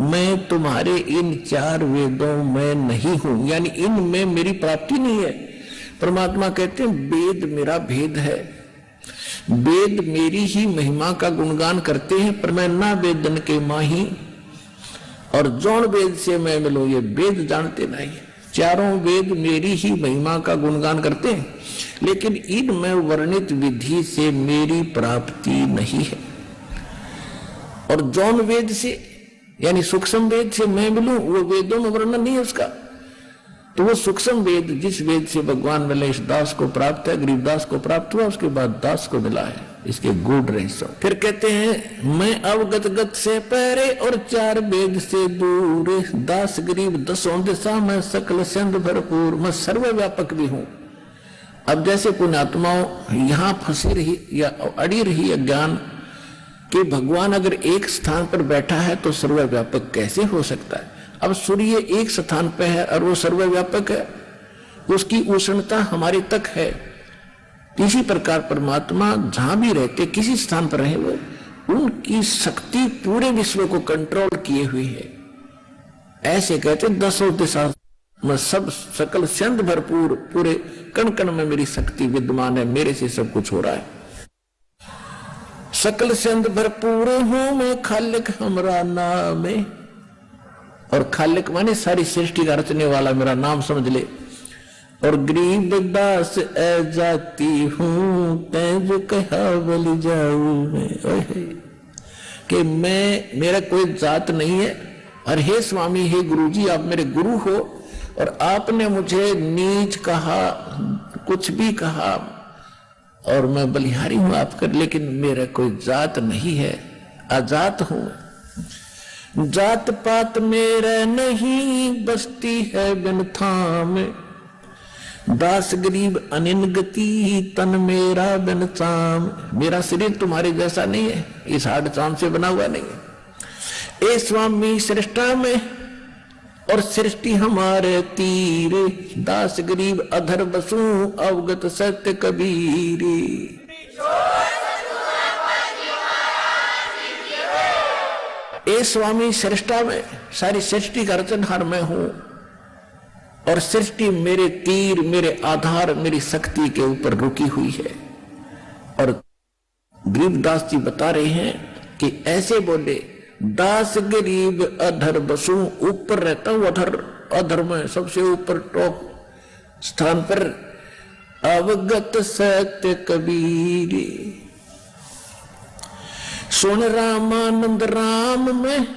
मैं तुम्हारे इन चार वेदों में नहीं हूं, यानी इनमें मेरी प्राप्ति नहीं है। परमात्मा कहते हैं वेद मेरा भेद है, वेद मेरी ही महिमा का गुणगान करते हैं, पर मैं ना वेदन के माही और जौन वेद से मैं मिलो ये वेद जानते नहीं। चारों वेद मेरी ही महिमा का गुणगान करते हैं, लेकिन इनमें वर्णित विधि से मेरी प्राप्ति नहीं है। और जौन वेद से यानी सूक्ष्म वेद से मैं मिलूं, वो वेदों में वर्णन नहीं है उसका। तो वो सूक्ष्म वेद जिस वेद से भगवान मिले इस दास को प्राप्त है, गरीबदास को प्राप्त हुआ, उसके बाद दास को मिला है इसके गूढ़ रहस्य। फिर कहते हैं मैं अवगत गत से पहरे और चार वेद से दूर, दास गरीब दसों दिशा में सकल सिंध भरपूर, मैं सर्वव्यापक भी हूं। अब जैसे पुण्यात्माओं यहां फंसी रही या अड़ी रही अज्ञान कि भगवान अगर एक स्थान पर बैठा है तो सर्वव्यापक कैसे हो सकता है। अब सूर्य एक स्थान पर है और वो सर्वव्यापक है, उसकी उष्णता हमारे तक है। इसी प्रकार परमात्मा जहां भी रहते किसी स्थान पर रहे, वो उनकी शक्ति पूरे विश्व को कंट्रोल किए हुए है। ऐसे कहते दसों दिशा में सब सकल सिंध भरपूर, पूरे कण कण में मेरी शक्ति विद्यमान है, मेरे से सब कुछ हो रहा है। सकल सिंध भरपूर हूं मैं खालिक हमरा नाम है, और खालिक माने सारी सृष्टि का रचने वाला मेरा नाम समझ ले। और गरीब दास ए जाती हूं तैज कहा बलि जाऊं मैं, कि मैं मेरा कोई जात नहीं है। और हे स्वामी हे गुरु जी आप मेरे गुरु हो और आपने मुझे नीच कहा, कुछ भी कहा, और मैं बलिहारी हूं आपका, लेकिन मेरा कोई जात नहीं है, आजात हूं। जात पात मेरा नहीं बसती है बिन थाम, दास गरीब अनिन गति तन मेरा बिन चाम। मेरा शरीर तुम्हारे जैसा नहीं है, इस हाड़ चाम से बना हुआ नहीं है। ए स्वामी सृष्टा में और सृष्टि हमारे तीर, दास गरीब अधर बसू अवगत सत्य कबीरी। ए स्वामी सृष्टा में सारी सृष्टि का रचनहार मैं हूं, और सृष्टि मेरे तीर मेरे आधार मेरी शक्ति के ऊपर रुकी हुई है। और गरीबदास जी बता रहे हैं कि ऐसे बोले दास गरीब अधर बसू, ऊपर रहता हूं अधर में सबसे ऊपर टॉप स्थान पर, अवगत सत्य कबीर। सुन रामानंद राम में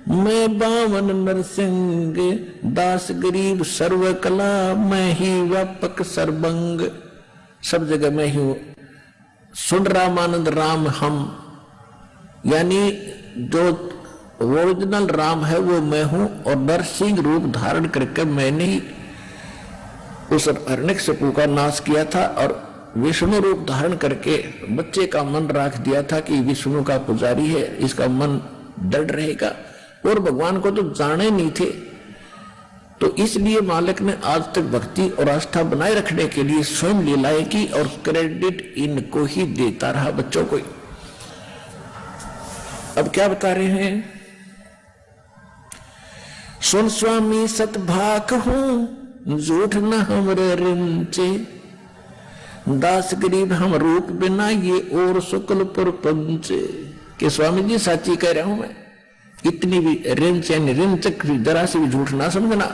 मैं बावन नरसिंह, दास गरीब सर्व कला मैं ही व्यापक सर्वंग। सब जगह मैं ही हूं। सुन रामानंद राम हम, यानी जो ओरिजिनल राम है वो मैं हूं, और नरसिंह रूप धारण करके मैंने ही उस हिरण्यकशिपु का नाश किया था, और विष्णु रूप धारण करके बच्चे का मन रख दिया था कि विष्णु का पुजारी है, इसका मन डर रहेगा। और भगवान को तो जाने नहीं थे, तो इसलिए मालिक ने आज तक भक्ति और आस्था बनाए रखने के लिए स्वयं लीलाएं की, और क्रेडिट इनको ही देता रहा, बच्चों को। अब क्या बता रहे हैं, सुन स्वामी सतभाक हूं झूठ न हमरे रिंचे, दास गरीब हम रूप बिना ये और शुक्ल पर पंच। कि स्वामी जी साची कह रहा हूं मैं, इतनी भी रिंचक जरा से भी झूठ ना समझना,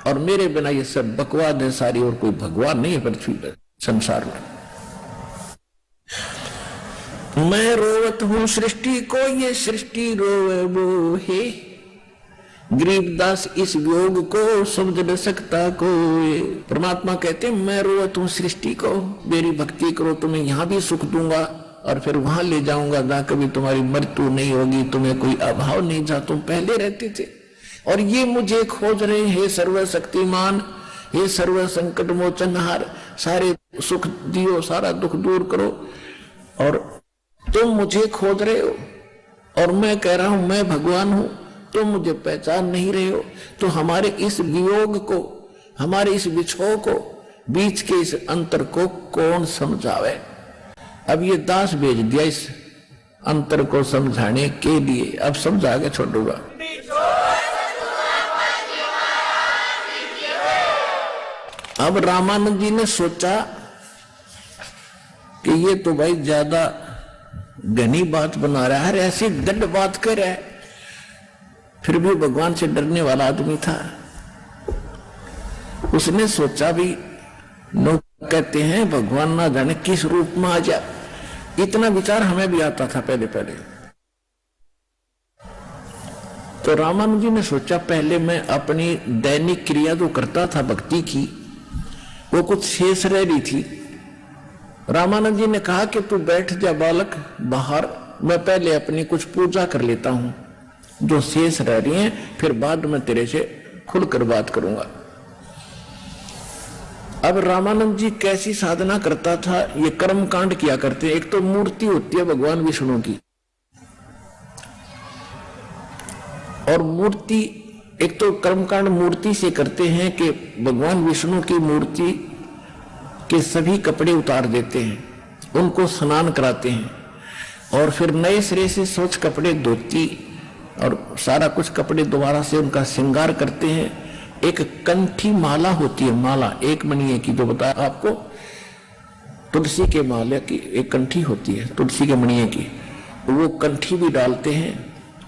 और मेरे बिना ये सब बकवाद है सारी, और कोई भगवान नहीं है पृथ्वी पर संसार में। मैं रोवत हूं सृष्टि को, ये सृष्टि रोवे मोहे। गरीबदास इस वियोग को समझ न सकता कोई। परमात्मा कहते हैं मैं रोवत हूं सृष्टि को, मेरी भक्ति करो तो मैं यहां भी सुख दूंगा और फिर वहां ले जाऊंगा जहां कभी तुम्हारी मृत्यु नहीं होगी, तुम्हें कोई अभाव नहीं, जहां तुम पहले रहते थे। और ये मुझे खोज रहे हे सर्वशक्तिमान, हे सर्व संकट मोचनहार, सारे सुख दियो, सारा दुख दूर करो, और तुम मुझे खोज रहे हो। और मैं कह रहा हूं मैं भगवान हूं, तुम मुझे पहचान नहीं रहे हो। तो हमारे इस वियोग को, हमारे इस विछोह को, बीच के इस अंतर को कौन समझावे। अब ये दास भेज दिया इस अंतर को समझाने के लिए। अब समझा के छोड़ूंगा। अब रामानंद जी ने सोचा कि ये तो भाई ज्यादा घनी बात बना रहा है, ऐसी दंड बात कर रहा है। फिर भी भगवान से डरने वाला आदमी था। उसने सोचा भी, लोग कहते हैं भगवान ना जाने किस रूप में आ जाए। इतना विचार हमें भी आता था पहले पहले। तो रामानुज जी ने सोचा पहले मैं अपनी दैनिक क्रिया जो करता था भक्ति की, वो कुछ शेष रह रही थी। रामानंद जी ने कहा कि तू बैठ जा बालक बाहर, मैं पहले अपनी कुछ पूजा कर लेता हूं जो शेष रह रही है, फिर बाद में तेरे से खुलकर बात करूंगा। अब रामानंद जी कैसी साधना करता था, ये कर्म कांड किया करते हैं। एक तो मूर्ति होती है भगवान विष्णु की, और मूर्ति, एक तो कर्मकांड मूर्ति से करते हैं कि भगवान विष्णु की मूर्ति के सभी कपड़े उतार देते हैं, उनको स्नान कराते हैं, और फिर नए सिरे से स्वच्छ कपड़े, धोती और सारा कुछ कपड़े दोबारा से उनका श्रृंगार करते हैं। एक कंठी माला होती है, माला एक मणिये की, जो बताया आपको, तुलसी के माले की एक कंठी होती है, तुलसी के मणिये की, वो कंठी भी डालते हैं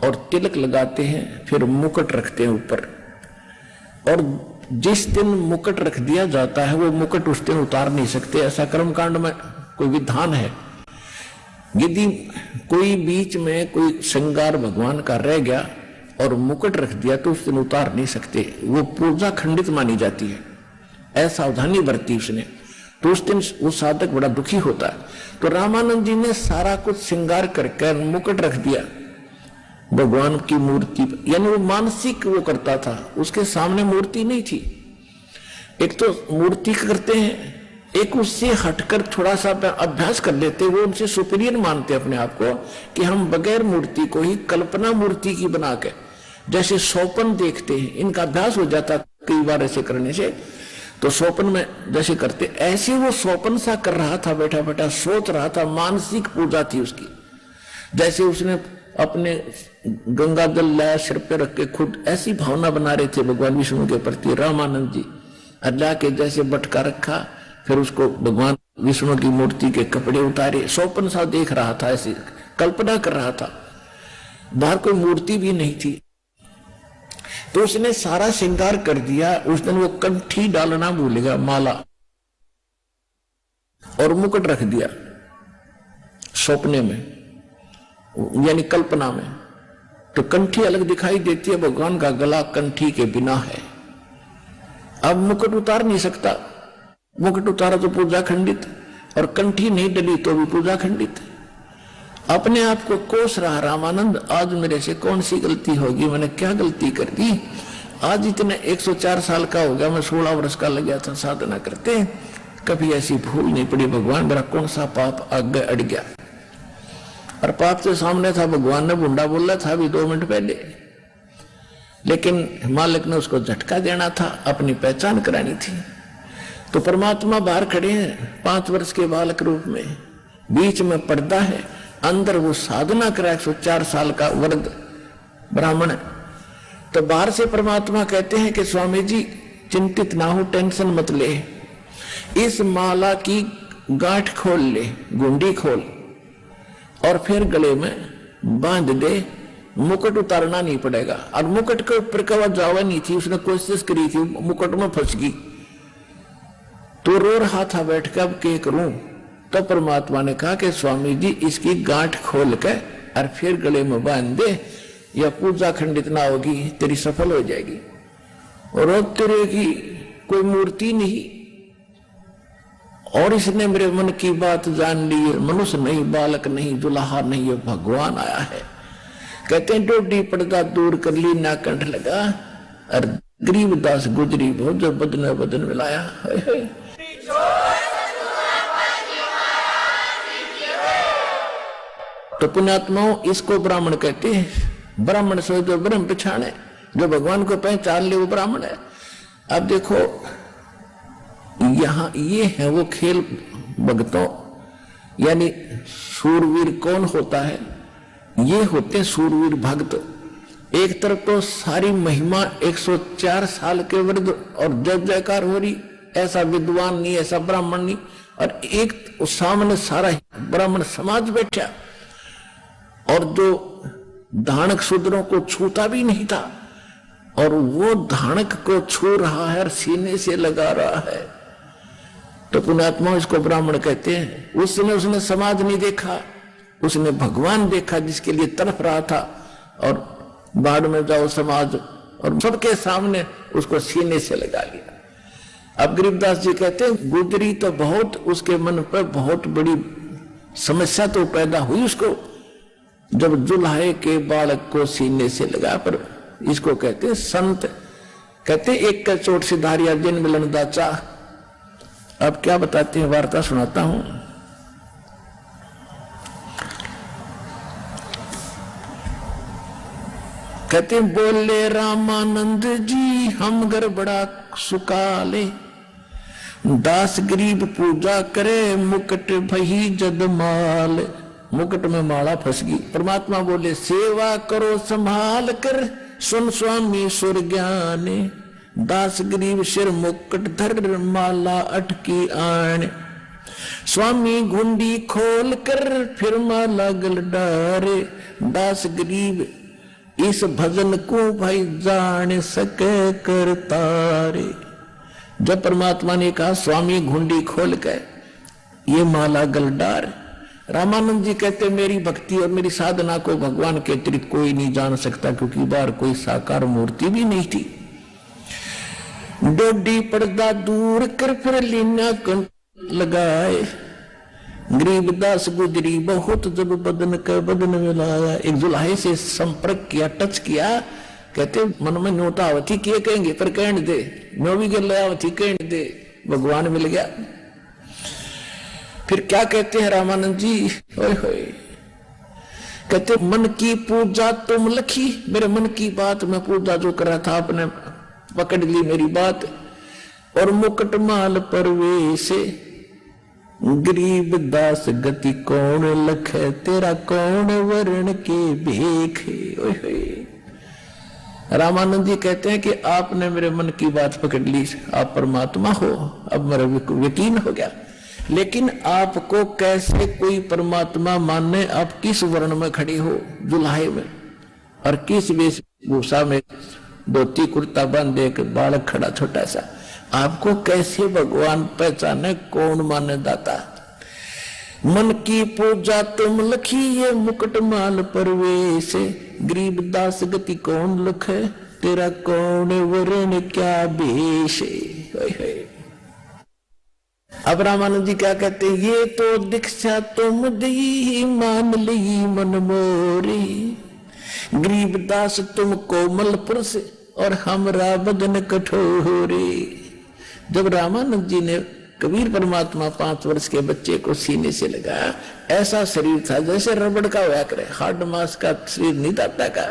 और तिलक लगाते हैं, फिर मुकुट रखते हैं ऊपर। और जिस दिन मुकुट रख दिया जाता है वो मुकुट उस दिन उतार नहीं सकते, ऐसा कर्मकांड में कोई विधान है। यदि कोई बीच में कोई श्रृंगार भगवान का रह गया और मुकुट रख दिया तो उस दिन उतार नहीं सकते, वो पूजा खंडित मानी जाती है। ऐसा सावधानी बरती उसने, तो उस दिन वो साधक बड़ा दुखी होता है। तो रामानंद जी ने सारा कुछ श्रृंगार करके मुकुट रख दिया भगवान की मूर्ति, यानी वो मानसिक वो करता था, उसके सामने मूर्ति नहीं थी। एक तो मूर्ति करते हैं, एक उससे हटकर थोड़ा सा अभ्यास कर लेते, वो उनसे सुपीरियर मानते अपने आप को कि हम बगैर मूर्ति को ही कल्पना मूर्ति की बना के, जैसे स्वप्न देखते हैं, इनका अभ्यास हो जाता कई बार ऐसे करने से। तो स्वप्न में जैसे करते, ऐसे वो स्वप्न सा कर रहा था, बैठा बैठा सोच रहा था, मानसिक पूजा थी उसकी। जैसे उसने अपने गंगा जल लाया सिर पे रख के, खुद ऐसी भावना बना रहे थे भगवान विष्णु के प्रति रामानंद जी। अल्लाह के जैसे बटका रखा, फिर उसको भगवान विष्णु की मूर्ति के कपड़े उतारे, स्वप्न सा देख रहा था, ऐसी कल्पना कर रहा था। बाहर कोई मूर्ति भी नहीं थी। तो उसने सारा श्रृंगार कर दिया। उस दिन वो कंठी डालना भूल गया, माला और मुकुट रख दिया सपने में, यानी कल्पना में। तो कंठी अलग दिखाई देती है, भगवान का गला कंठी के बिना है। अब मुकुट उतार नहीं सकता, मुकुट उतारा तो पूजा खंडित, और कंठी नहीं डली तो भी पूजा खंडित। अपने आप को कोस रहा रामानंद, आज मेरे से कौन सी गलती होगी, मैंने क्या गलती कर दी। आज इतने 104 साल का हो गया, मैं 16 वर्ष का लग गया था साधना करते, कभी ऐसी भूल नहीं पड़ी। भगवान मेरा कौन सा पाप आगे अड़ गया। और पाप के सामने था, भगवान ने बुंडा बोला था अभी 2 मिनट पहले, लेकिन मालिक ने उसको झटका देना था, अपनी पहचान करानी थी। तो परमात्मा बाहर खड़े हैं 5 वर्ष के बालक रूप में, बीच में पर्दा है, अंदर वो साधना करा 104 साल का वर्ग ब्राह्मण। तो बाहर से परमात्मा कहते हैं कि स्वामी जी चिंतित ना हो, टेंशन मत ले, इस माला की गांठ खोल ले, गुंडी खोल और फिर गले में बांध दे, मुकुट उतारना नहीं पड़ेगा। और मुकुट के ऊपर कवा जावा नहीं थी, उसने कोशिश करी थी, मुकुट में फंस गई तो रो रहा था बैठ के, अब क्या करूं। तो परमात्मा ने कहा कि स्वामी जी इसकी गांठ खोल के और फिर गले में बांध दे, या पूजा खंडित ना होगी, तेरी सफल हो जाएगी। और तेरे की कोई मूर्ति नहीं, और इसने मेरे मन की बात जान ली, मनुष्य नहीं, बालक नहीं, दुल्हा नहीं, ये भगवान आया है। कहते हैं डोडी पर्दा दूर कर ली, ना कंठ लगा, और गरीबदास गुजरी बहुत जो बदन बदन मिलाया। तो पुण्यात्माओं, इसको ब्राह्मण कहते हैं। ब्राह्मण से जो ब्रह्म पहचाने, जो भगवान को पहचान ले, वो ब्राह्मण है। अब देखो यहां ये है वो खेल भक्तों, यानी सूरवीर कौन होता है? ये होते सूरवीर भक्त। एक तरफ तो सारी महिमा 104 साल के वृद्ध और जय जयकार हो रही, ऐसा विद्वान नहीं, ऐसा ब्राह्मण नहीं, और एक सामने सारा ब्राह्मण समाज बैठा और जो धानक शूद्रों को छूता भी नहीं था, और वो धानक को छू रहा है और सीने से लगा रहा है। तो पुण्यात्मा इसको ब्राह्मण कहते हैं। उस समय उसने समाज नहीं देखा, उसने भगवान देखा जिसके लिए तड़प रहा था, और बाढ़ में जाओ समाज, और सबके सामने उसको सीने से लगा लिया। अब गरीबदास जी कहते हैं गुजरी तो बहुत, उसके मन पर बहुत बड़ी समस्या तो पैदा हुई उसको, जब जुल्हे के बालक को सीने से लगा। पर इसको कहते संत, कहते एक का चोट से धारिया जिन मिलन दाचा। अब क्या बताते हैं, वार्ता सुनाता हूं। कहते बोले रामानंद जी हम घर बड़ा सुकाले, दास गरीब पूजा करे मुकुट भई जदमाल। मुकुट में माला फंस गई। परमात्मा बोले सेवा करो संभाल कर, सुन स्वामी सुर ज्ञाने, दास गरीब सिर मुकुट धर माला अटकी आन। स्वामी घुंडी खोल कर फिर माला गल डारे, दास गरीब इस भजन को भाई जान सके कर तारे। जब परमात्मा ने कहा स्वामी घुंडी खोल के ये माला गल डार, रामानंद जी कहते मेरी भक्ति और मेरी साधना को भगवान के अतिरिक्त कोई नहीं जान सकता, क्योंकि बाहर कोई साकार मूर्ति भी नहीं थी। डोडी पर्दा दूर कर फिर लीना कंठ लगाए, गरीबदास गुजरी बहुत जब बदन का बदन मिलाया। एक जुल्हे से संपर्क किया, टच किया। कहते मन में नोटा आवती किए कहेंगे, पर कहने दे नो भी गल आवती कहने दे, भगवान मिल गया। फिर क्या कहते हैं रामानंद जी, ओए होए, कहते मन की पूजा तुम लखी, मेरे मन की बात मैं पूजा जो कर रहा था आपने पकड़ ली मेरी बात। और मुकुट माल परवेशे, गरीब दास गति कौन लखे, तेरा कौन वर्ण के भेखे। ओए होए, रामानंद जी कहते हैं कि आपने मेरे मन की बात पकड़ ली, आप परमात्मा हो, अब मेरा यकीन हो गया। लेकिन आपको कैसे कोई परमात्मा मानने, आप किस वर्ण में खड़ी हो जुल्हे में, और किस वेशभूषा में, धोती कुर्ता बांधे एक बालक खड़ा छोटा सा, आपको कैसे भगवान पहचाने, कौन माने दाता। मन की पूजा तुम लखी ये मुकुट माल परवेश, गरीब दास गति कौन लखे, तेरा कौन वर्ण क्या भेष। अब रामानंद जी क्या कहते हैं, ये तो दीक्षा तुम दी मान ली मन मोरी, गरीब दास तुम कोमल पुरुष और हमरा बदन कठोरे। जब रामानंद जी ने कबीर परमात्मा 5 वर्ष के बच्चे को सीने से लगाया, ऐसा शरीर था जैसे रबड़ का हुआ करे, हार्ड मास का शरीर नहीं दाता का।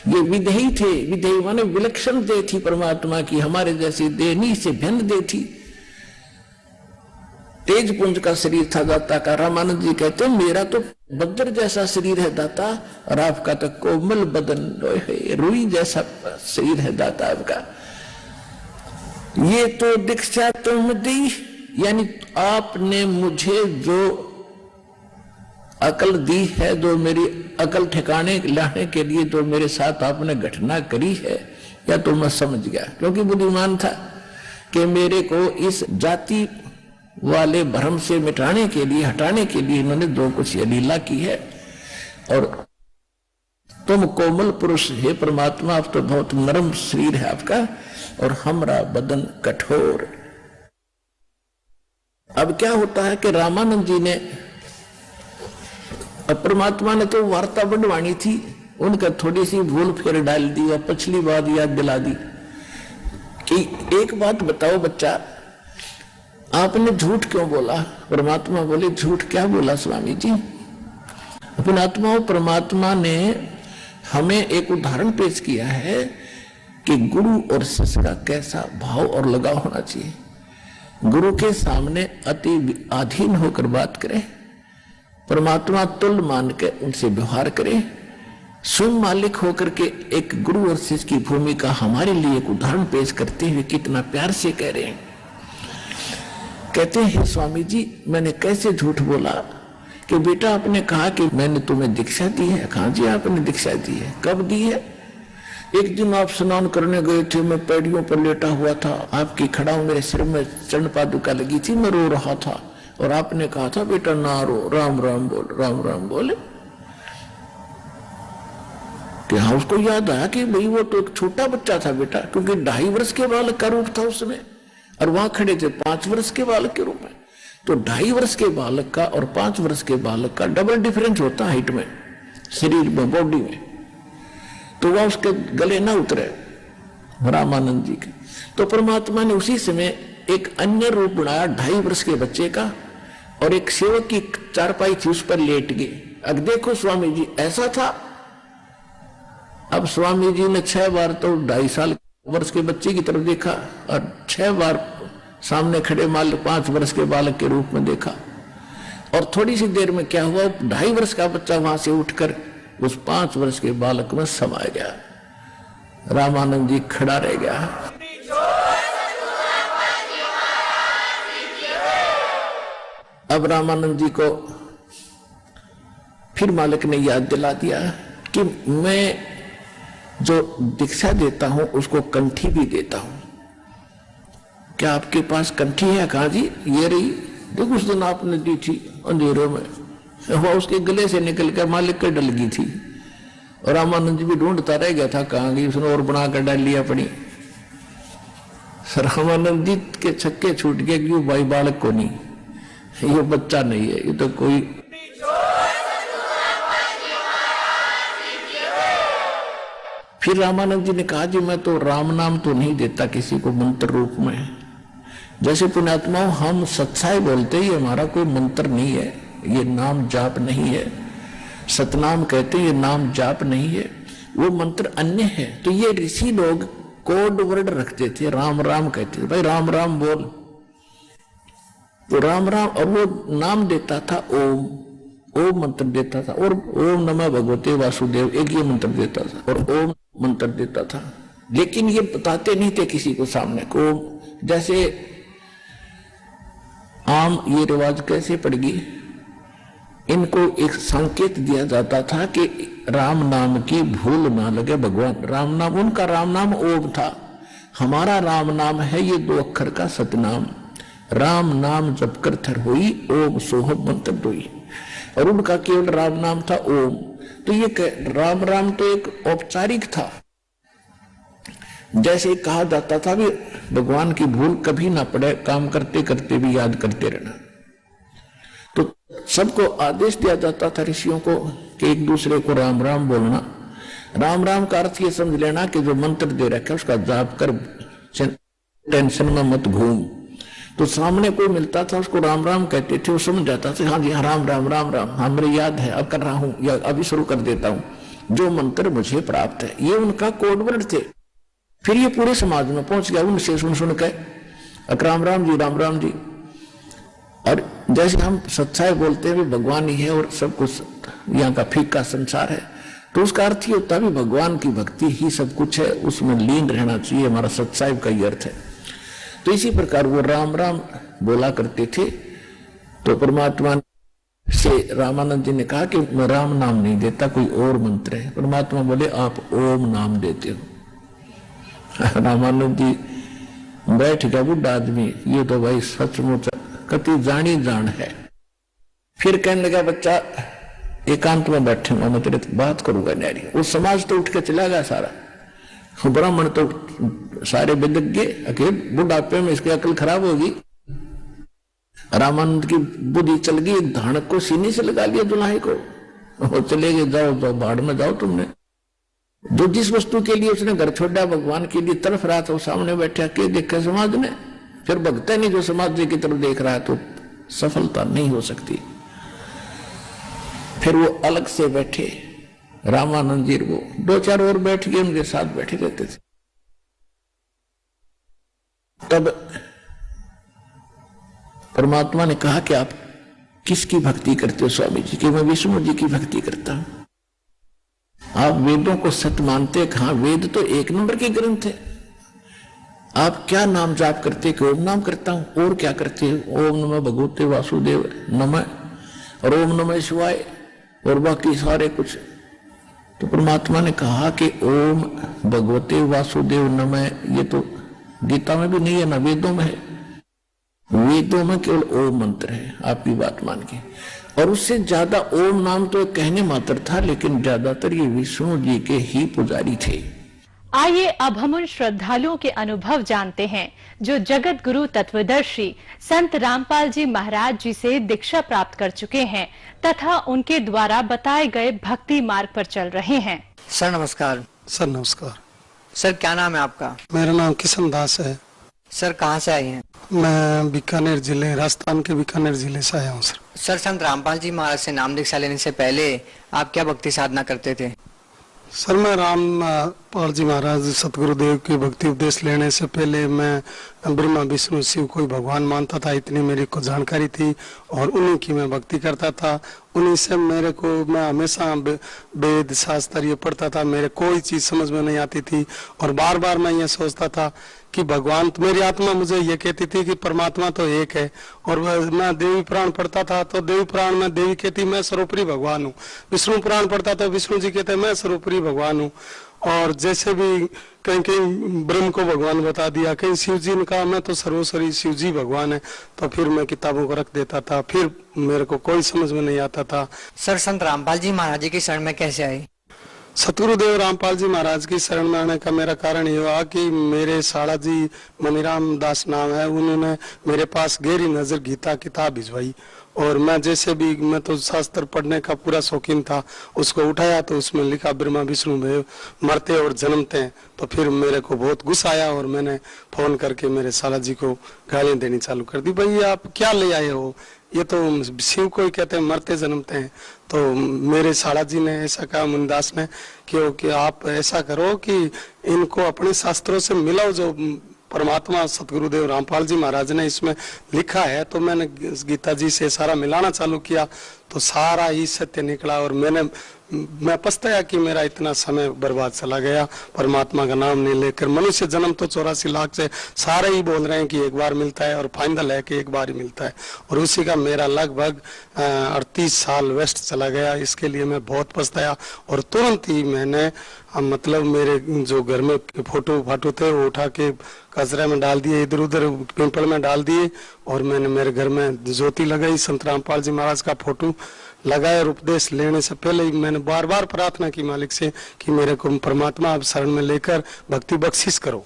ये विधेयी थे, विधेयी माने विलक्षण देह थी परमात्मा की, हमारे जैसी देह नहीं, से भिन्न देह थी, तेज पुंज का शरीर था दाता का। रामानंद जी कहते हैं मेरा तो बद्र जैसा शरीर है दाता, और आपका तो कोमल बदन रुई जैसा शरीर है दाता आपका। ये तो दीक्षा तुम दी यानी आपने मुझे जो अकल दी है, जो मेरी अकल ठिकाने लाने के लिए जो मेरे साथ आपने घटना करी है, या तो मैं समझ गया, क्योंकि बुद्धिमान था कि मेरे को इस जाति वाले भ्रम से मिटाने के लिए, हटाने के लिए इन्होंने जो कुछ ये लीला की है। और तुम कोमल पुरुष है परमात्मा, आप तो बहुत नरम शरीर है आपका, और हमारा बदन कठोर। अब क्या होता है कि रामानंद जी ने, अब परमात्मा ने तो वार्ता बढ़वानी थी, उनका थोड़ी सी भूल फेर डाल दी और पिछली बात याद दिला दी कि एक बात बताओ बच्चा, आपने झूठ क्यों बोला? परमात्मा बोले झूठ क्या बोला स्वामी जी? अपने आत्मा परमात्मा ने हमें एक उदाहरण पेश किया है कि गुरु और शिष्य का कैसा भाव और लगाव होना चाहिए। गुरु के सामने अति अधीन होकर बात करें, परमात्मा तुल्य मान के उनसे व्यवहार करें, स्वयं मालिक होकर के एक गुरु और शिष्य की भूमिका हमारे लिए एक उदाहरण पेश करते हुए कितना प्यार से कह रहे हैं। कहते हैं स्वामी जी मैंने कैसे झूठ बोला कि बेटा आपने कहा कि मैंने तुम्हें दीक्षा दी है। कहा जी आपने दीक्षा दी है? कब दी है? एक दिन आप स्नान करने गए थे, मैं पैड़ियों पर लेटा हुआ था, आपकी खड़ा मेरे सिर में चरण पादुका लगी थी, मैं रो रहा था और आपने कहा था बेटा ना रो, राम राम बोल, राम राम बोले। कि हाँ, उसको याद आया कि भाई वो तो एक छोटा बच्चा था बेटा, क्योंकि 2.5 वर्ष के बालक का रूप था उसमें, और वहां खड़े थे 5 वर्ष के बालक के रूप में। तो 2.5 वर्ष के बालक का और 5 वर्ष के बालक का डबल डिफरेंस होता है हाइट में, शरीर में, बॉडी में। तो वह उसके गले ना उतरे रामानंद जी के। तो परमात्मा ने उसी समय एक अन्य रूप बनाया 2.5 वर्ष के बच्चे का, और एक सेवक की चारपाई थी उस पर लेट गए। अब देखो स्वामी जी ऐसा था। अब स्वामी जी ने 6 बार तो 2.5 वर्ष के बच्चे की तरफ देखा और 6 बार सामने खड़े 5 वर्ष के बालक के रूप में देखा। और थोड़ी सी देर में क्या हुआ, 2.5 वर्ष का बच्चा वहां से उठकर उस 5 वर्ष के बालक में समा गया। रामानंद जी खड़ा रह गया। अब रामानंद जी को फिर मालिक ने याद दिला दिया कि मैं जो दीक्षा देता हूं उसको कंठी भी देता हूं। क्या आपके पास कंठी है? कहा जी ये रही, देखो उस दिन आपने दी थी अंधेरों में, वह उसके गले से निकल कर मालिक के डल गई थी। और रामानंद जी भी ढूंढता रह गया था कहां गई, उसने और बनाकर डाल लिया अपनी। रामानंद जी के छक्के छूट गए कि भाई बालक को नहीं, ये बच्चा नहीं है, ये तो कोई। फिर रामानंद जी ने कहा जी मैं तो राम नाम तो नहीं देता किसी को मंत्र रूप में। जैसे पुण्यात्मा हम सत्साई बोलते ही हमारा कोई मंत्र नहीं है, ये नाम जाप नहीं है। सतनाम कहते ये नाम जाप नहीं है, वो मंत्र अन्य है। तो ये ऋषि लोग कोड वर्ड रखते थे, राम राम कहते थे, भाई राम राम बोल। तो राम राम, और वो नाम देता था ओम, ओम मंत्र देता था, और ओम नमः भगवते वासुदेव एक ये मंत्र देता था, और ओम मंत्र देता था। लेकिन ये बताते नहीं थे किसी को सामने को। जैसे आम ये रिवाज कैसे पड़ गई, इनको एक संकेत दिया जाता था कि राम नाम की भूल ना लगे भगवान। राम नाम, उनका राम नाम ओम था, हमारा राम नाम है ये 2 अक्षर का सतनाम। राम नाम जप कर थर हुई, ओम सोहम मंत्र दोई। और उनका केवल राम नाम था ओम। तो ये राम राम तो एक औपचारिक था। जैसे कहा जाता था भी भगवान की भूल कभी ना पड़े, काम करते करते भी याद करते रहना। तो सबको आदेश दिया जाता था ऋषियों को कि एक दूसरे को राम राम बोलना। राम राम का अर्थ ये समझ लेना कि जो मंत्र दे रखा है उसका जाप कर, टेंशन में मत घूम। तो सामने कोई मिलता था उसको राम राम कहते थे, वो समझ जाता था हाँ जी हाँ राम राम राम राम, हाँ मेरे याद है, अब कर रहा हूं या अभी शुरू कर देता हूं जो मंत्र मुझे प्राप्त है। ये उनका कोड वर्ड थे। फिर ये पूरे समाज में पहुंच गया, उनसे सुन के राम राम जी, राम राम जी। और जैसे हम सच्चाई बोलते हैं भगवान ही है और सब कुछ यहाँ का फीका संसार है, तो उसका अर्थ ये होता है भगवान की भक्ति ही सब कुछ है, उसमें लीन रहना चाहिए, हमारा सच्चाई का ये अर्थ है। तो इसी प्रकार वो राम राम बोला करते थे। तो परमात्मा से रामानंद जी ने कहा कि मैं राम नाम नहीं देता, कोई और मंत्र है। परमात्मा बोले आप ओम नाम देते हो। रामानंद जी बैठ गया, बुढ़ा आदमी, ये तो भाई सचमुच कति जानी जान है। फिर कहने लगा बच्चा एकांत में बैठे मैं तेरे बात करूंगा न्यारी। वो समाज तो उठ के चला गया सारा, ब्राह्मण तो सारे बिदक गए, अकेले बुढ़ापे में इसकी अकल खराब होगी। रामानंद की बुद्धि चल गई, धानक को सीने से लगा लिया दुल्हे को, वो चले गए, जाओ जाओ बाढ़ में जाओ तुमने। जो जिस वस्तु के लिए उसने घर छोड़ा भगवान के लिए तरफ रहा था, वो सामने बैठा के देखा समाज ने, फिर भगता नहीं जो समाज की तरफ देख रहा है तो सफलता नहीं हो सकती। फिर वो अलग से बैठे, रामानंद जी वो 2-4 और बैठ गए, उनके साथ बैठे रहते थे। तब परमात्मा ने कहा कि आप किसकी भक्ति करते हो स्वामी जी? कि मैं विष्णु जी की भक्ति करता हूं। आप वेदों को सत्य मानते हैं? हाँ, वेद तो 1 नंबर के ग्रंथ है। आप क्या नाम जाप करते? कि ओम नाम करता हूं। और क्या करते हो? ओम नमः भगवते वासुदेव नमः और ओम नमः शिवाय और बाकी सारे कुछ। तो परमात्मा ने कहा कि ओम भगवते वासुदेव नमः, ये तो गीता में भी नहीं है ना वेदों में है। वेदों में केवल ओम मंत्र है, आपकी बात मान के। और उससे ज्यादा ओम नाम तो कहने मात्र था, लेकिन ज्यादातर ये विष्णु जी के ही पुजारी थे। आइए अब हम उन श्रद्धालुओं के अनुभव जानते हैं जो जगत गुरु तत्वदर्शी संत रामपाल जी महाराज जी से दीक्षा प्राप्त कर चुके हैं तथा उनके द्वारा बताए गए भक्ति मार्ग पर चल रहे हैं। सर नमस्कार। सर नमस्कार। सर क्या नाम है आपका? मेरा नाम किशन दास है। सर कहाँ से आए हैं? मैं बीकानेर जिले, राजस्थान के बीकानेर जिले से आया हूँ सर। सर संत रामपाल जी महाराज से नाम दीक्षा लेने से पहले आप क्या भक्ति साधना करते थे? सर मैं रामपाल जी महाराज सतगुरुदेव की भक्ति उपदेश लेने से पहले मैं ब्रह्मा विष्णु शिव कोई भगवान मानता था, इतनी मेरी को जानकारी थी और उन्हीं की मैं भक्ति करता था। उन्हीं से मेरे को, मैं हमेशा वेद शास्त्र ये पढ़ता था, मेरे कोई चीज समझ में नहीं आती थी और बार बार मैं ये सोचता था कि भगवान, मेरी आत्मा मुझे ये कहती थी कि परमात्मा तो एक है। और मैं देवी पुराण पढ़ता था तो देवी पुराण में देवी कहती मैं सर्वोपरि भगवान हूँ, विष्णु पुराण पढ़ता था विष्णु जी कहते मैं सर्वोपरि भगवान हूँ। और जैसे भी कहीं कहीं ब्रह्म को भगवान बता दिया, कहीं शिव जी ने कहा मैं तो सर्वोपरि शिव जी भगवान है, तो फिर मैं किताबों को रख देता था, फिर मेरे को कोई समझ में नहीं आता था। सर संत रामपाल जी महाराज जी की शरण में कैसे आए? सतगुरुदेव रामपाल जी महाराज की शरण में आने का मेरा कारण ये हुआ कि मेरे साड़ा जी मनीराम दास नाम है, उन्होंने मेरे पास गहरी नजर गीता किताब भिजवाई और मैं जैसे भी, मैं तो शास्त्र पढ़ने का पूरा शौकीन था, उसको उठाया तो उसमें लिखा ब्रह्मा विष्णु देव मरते और जन्मते हैं। तो फिर मेरे को बहुत गुस्सा आया और मैंने फोन करके मेरे साला जी को गालियां देनी चालू कर दी, भाई आप क्या ले आए हो, ये तो शिव को ही कहते हैं मरते जन्मते हैं। तो मेरे साला जी ने ऐसा कहा, मुनिदास ने, कि आप ऐसा करो कि इनको अपने शास्त्रों से मिलाओ, जो परमात्मा सतगुरुदेव रामपाल जी महाराज ने इसमें लिखा है। तो मैंने गीता जी से सारा मिलाना चालू किया तो सारा ही सत्य निकला और मैं पछताया कि मेरा इतना समय बर्बाद चला गया परमात्मा का नाम नहीं लेकर। मनुष्य जन्म तो 84 लाख से सारे ही बोल रहे हैं कि एक बार मिलता है और फाइनल है कि एक बार ही मिलता है, और उसी का मेरा लगभग 38 साल वेस्ट चला गया। इसके लिए मैं बहुत पछताया और तुरंत ही मैंने, मतलब मेरे जो घर में फोटो फाटो थे वो उठा के कचरे में डाल दिए, इधर उधर पिंपल में डाल दिए और मैंने मेरे घर में ज्योति लगाई, संत रामपाल जी महाराज का फोटो लगाया और उपदेश लेने से पहले ही मैंने बार बार प्रार्थना की मालिक से कि मेरे को परमात्मा आप शरण में लेकर भक्ति बख्शिश करो।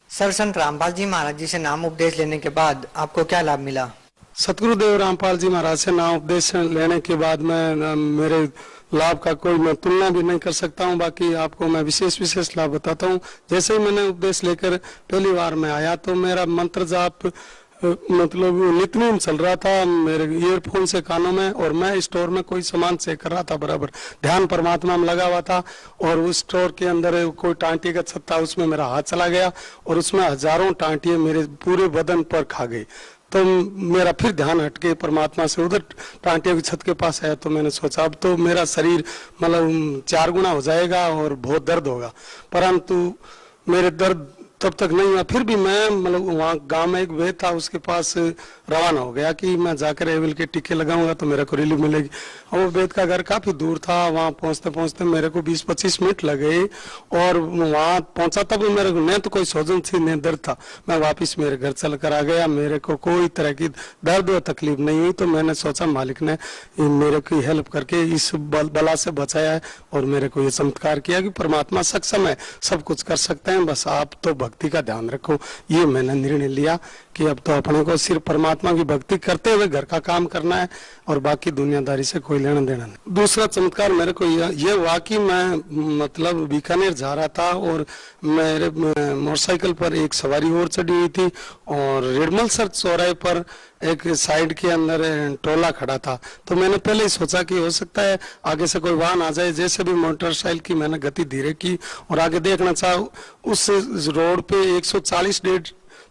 सर संत रामपाल जी महाराज जी से नाम उपदेश लेने के बाद आपको क्या लाभ मिला? सतगुरुदेव रामपाल जी महाराज से नाम उपदेश लेने के बाद मैं, मेरे लाभ का कोई मैं तुलना भी नहीं कर सकता हूं। बाकी आपको मैं विशेष लाभ बताता हूं। जैसे ही मैंने उपदेश लेकर पहली बार मैं आया तो मेरा मंत्र जाप मतलब नित्यनेम चल रहा था मेरे ईयरफोन से कानों में, और मैं स्टोर में कोई सामान चेक कर रहा था, बराबर ध्यान परमात्मा में लगा हुआ था। और उस स्टोर के अंदर कोई टांटी का छत था, उसमें मेरा हाथ चला गया और उसमें हजारों टांटियां मेरे पूरे बदन पर खा गई। तो मेरा फिर ध्यान हटके परमात्मा से उधर टांटिया की छत के पास आया। तो मैंने सोचा अब तो मेरा शरीर मतलब 4 गुना हो जाएगा और बहुत दर्द होगा, परंतु मेरे दर्द तब तक नहीं हुआ। फिर भी मैं मतलब वहाँ गांव में एक वैद्य था, उसके पास रवाना हो गया कि मैं जाकर एविल के टीके लगाऊंगा तो मेरे को रिलीफ मिलेगी। और वो वैद्य का घर काफी दूर था, वहाँ पहुँचते पहुँचते मेरे को 20-25 मिनट लगे और वहाँ पहुंचा तब मेरे को न तो कोई सोजन थी न दर्द था। मैं वापस मेरे घर चल कर आ गया, मेरे को कोई तरह की दर्द और तकलीफ नहीं हुई। तो मैंने सोचा मालिक ने मेरे की हेल्प करके इस बला से बचाया है और मेरे को ये चमत्कार किया कि परमात्मा सक्षम है, सब कुछ कर सकते हैं, बस आप तो भक्ति का ध्यान रखो। ये मैंने निर्णय लिया कि अब तो अपने को सिर्फ परमात्मा की भक्ति करते हुए घर का काम करना है और बाकी दुनियादारी से कोई लेना देना नहीं। दूसरा चमत्कार मेरे को ये हुआ कि मैं मतलब बीकानेर जा रहा था और मेरे मोटरसाइकिल पर एक सवारी और चढ़ी हुई थी और रेडमलसर चौराहे पर एक साइड के अंदर टोला खड़ा था। तो मैंने पहले ही सोचा कि हो सकता है आगे से कोई वाहन आ जाए। जैसे भी मोटरसाइकिल की मैंने गति धीरे की और आगे देखना चाहा, उस रोड पे 140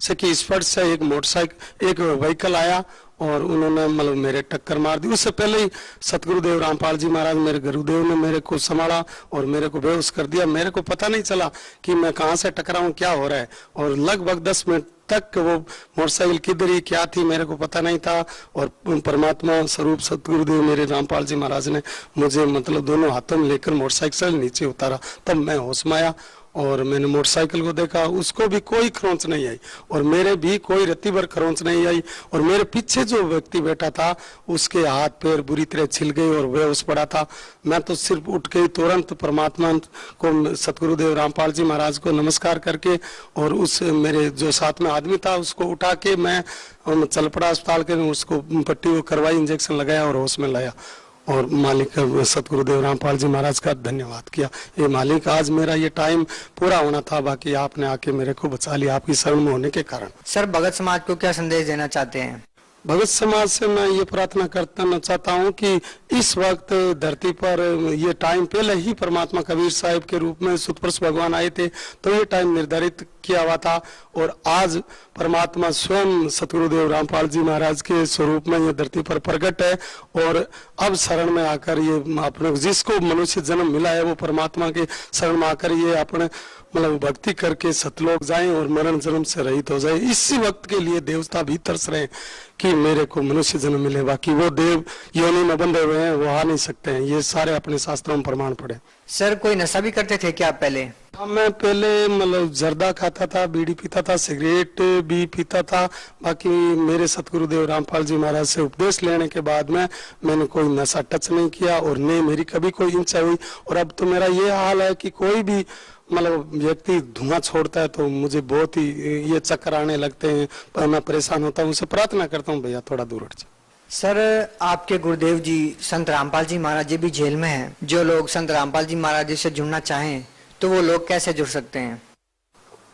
से की स्पीड से एक मोटरसाइकिल एक व्हीकल आया और उन्होंने मतलब मेरे टक्कर मार दी। उससे पहले ही सतगुरुदेव रामपाल जी महाराज मेरे गुरुदेव ने मेरे को संभाला और मेरे को बेहोश कर दिया। मेरे को पता नहीं चला कि मैं कहाँ से टकरा हूँ, क्या हो रहा है। और लगभग 10 मिनट तक वो मोटरसाइकिल किधर ही क्या थी मेरे को पता नहीं था। और परमात्मा स्वरूप सतगुरुदेव मेरे रामपाल जी महाराज ने मुझे मतलब दोनों हाथों में लेकर मोटरसाइकिल से नीचे उतारा। तब मैं होश में आया और मैंने मोटरसाइकिल को देखा, उसको भी कोई खरोंच नहीं आई और मेरे भी कोई रत्ती भर खरोंच नहीं आई। और मेरे पीछे जो व्यक्ति बैठा था उसके हाथ पैर बुरी तरह छिल गए और बेहोश पड़ा था। मैं तो सिर्फ उठ के तुरंत परमात्मा को सतगुरुदेव रामपाल जी महाराज को नमस्कार करके और उस मेरे जो साथ में आदमी था उसको उठा के मैं चल पड़ा अस्पताल के, उसको पट्टी वो करवाई, इंजेक्शन लगाया और होश में लाया। और मालिक सतगुरुदेव रामपाल जी महाराज का धन्यवाद किया। ये मालिक आज मेरा ये टाइम पूरा होना था, बाकी आपने आके मेरे को बचा लिया आपकी शरण में होने के कारण। सर, भगत समाज को क्या संदेश देना चाहते हैं? भगत समाज से मैं ये प्रार्थना करना चाहता हूँ कि इस वक्त धरती पर ये टाइम पहले ही परमात्मा कबीर साहिब के रूप में सुतपुरुष भगवान आए थे, तो ये टाइम निर्धारित किया हुआ था और आज परमात्मा स्वयं सतगुरुदेव रामपाल जी महाराज के स्वरूप में ये धरती पर प्रकट है। और अब शरण में आकर ये अपने जिसको मनुष्य जन्म मिला है वो परमात्मा के शरण में आकर ये अपने मतलब भक्ति करके सतलोक जाएं और मरण जन्म से रहित हो जाए। इसी वक्त के लिए देवता भी तरस रहे कि मेरे को मनुष्य जन्म मिले, बाकी वो देव योनि में बंधे हुए हैं, वो आ नहीं सकते हैं। ये सारे अपने शास्त्रों में प्रमाण पड़े। सर, कोई नशा भी करते थे क्या आप पहले? हाँ, मैं पहले मतलब जर्दा खाता था, बीड़ी पीता था, सिगरेट भी पीता था। बाकी मेरे सतगुरुदेव रामपाल जी महाराज से उपदेश लेने के बाद में मैंने कोई नशा टच नहीं किया और न मेरी कभी कोई इच्छा हुई। और अब तो मेरा ये हाल है कि कोई भी मतलब व्यक्ति धुआं छोड़ता है तो मुझे बहुत ही ये चक्कर आने लगते हैं, पर मैं परेशान होता हूँ। उसे प्रार्थना करता हूँ भैया थोड़ा दूर हट जाए। सर, आपके गुरुदेव जी संत रामपाल जी महाराज जी भी जेल में हैं। जो लोग संत रामपाल जी महाराज जी से जुड़ना चाहें तो वो लोग कैसे जुड़ सकते हैं?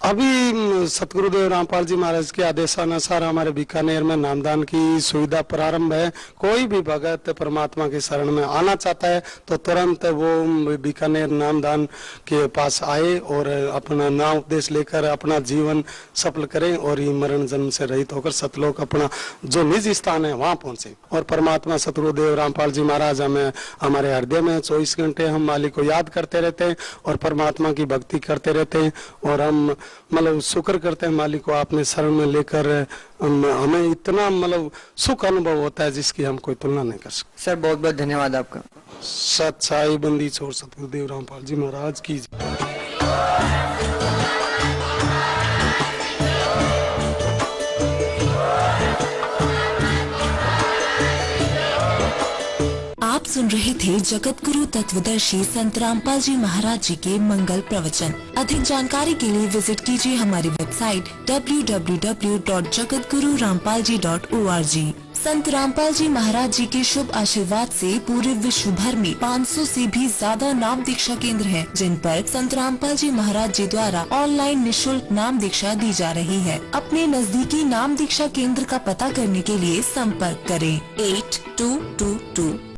अभी सतगुरुदेव रामपाल जी महाराज के आदेशानुसार हमारे बीकानेर में नामदान की सुविधा प्रारंभ है। कोई भी भगत परमात्मा के शरण में आना चाहता है तो तुरंत वो बीकानेर नामदान के पास आए और अपना नाम उपदेश लेकर अपना जीवन सफल करें और ये मरण जन्म से रहित होकर सतलोक अपना जो निज स्थान है वहाँ पहुंचे। और परमात्मा सतगुरुदेव रामपाल जी महाराज हमें हमारे हृदय में 24 घंटे हम मालिक को याद करते रहते हैं और परमात्मा की भक्ति करते रहते हैं। और हम मतलब शुक्र करते हैं मालिक को आपने शरण में लेकर हमें इतना मतलब सुख अनुभव होता है जिसकी हम कोई तुलना नहीं कर सकते। सर, बहुत बहुत धन्यवाद आपका। सच्चाई बंदी छोड़ सतगुरुदेव रामपाल जी महाराज की। आप सुन रहे थे जगत गुरु तत्वदर्शी संत रामपाल जी महाराज जी के मंगल प्रवचन। अधिक जानकारी के लिए विजिट कीजिए हमारी वेबसाइट www.jagatgururampalji.org। संत रामपाल जी महाराज जी के शुभ आशीर्वाद से पूरे विश्व भर में 500 से भी ज्यादा नाम दीक्षा केंद्र हैं, जिन पर संत रामपाल जी महाराज जी द्वारा ऑनलाइन निशुल्क नाम दीक्षा दी जा रही है। अपने नजदीकी नाम दीक्षा केंद्र का पता करने के लिए संपर्क करें 8222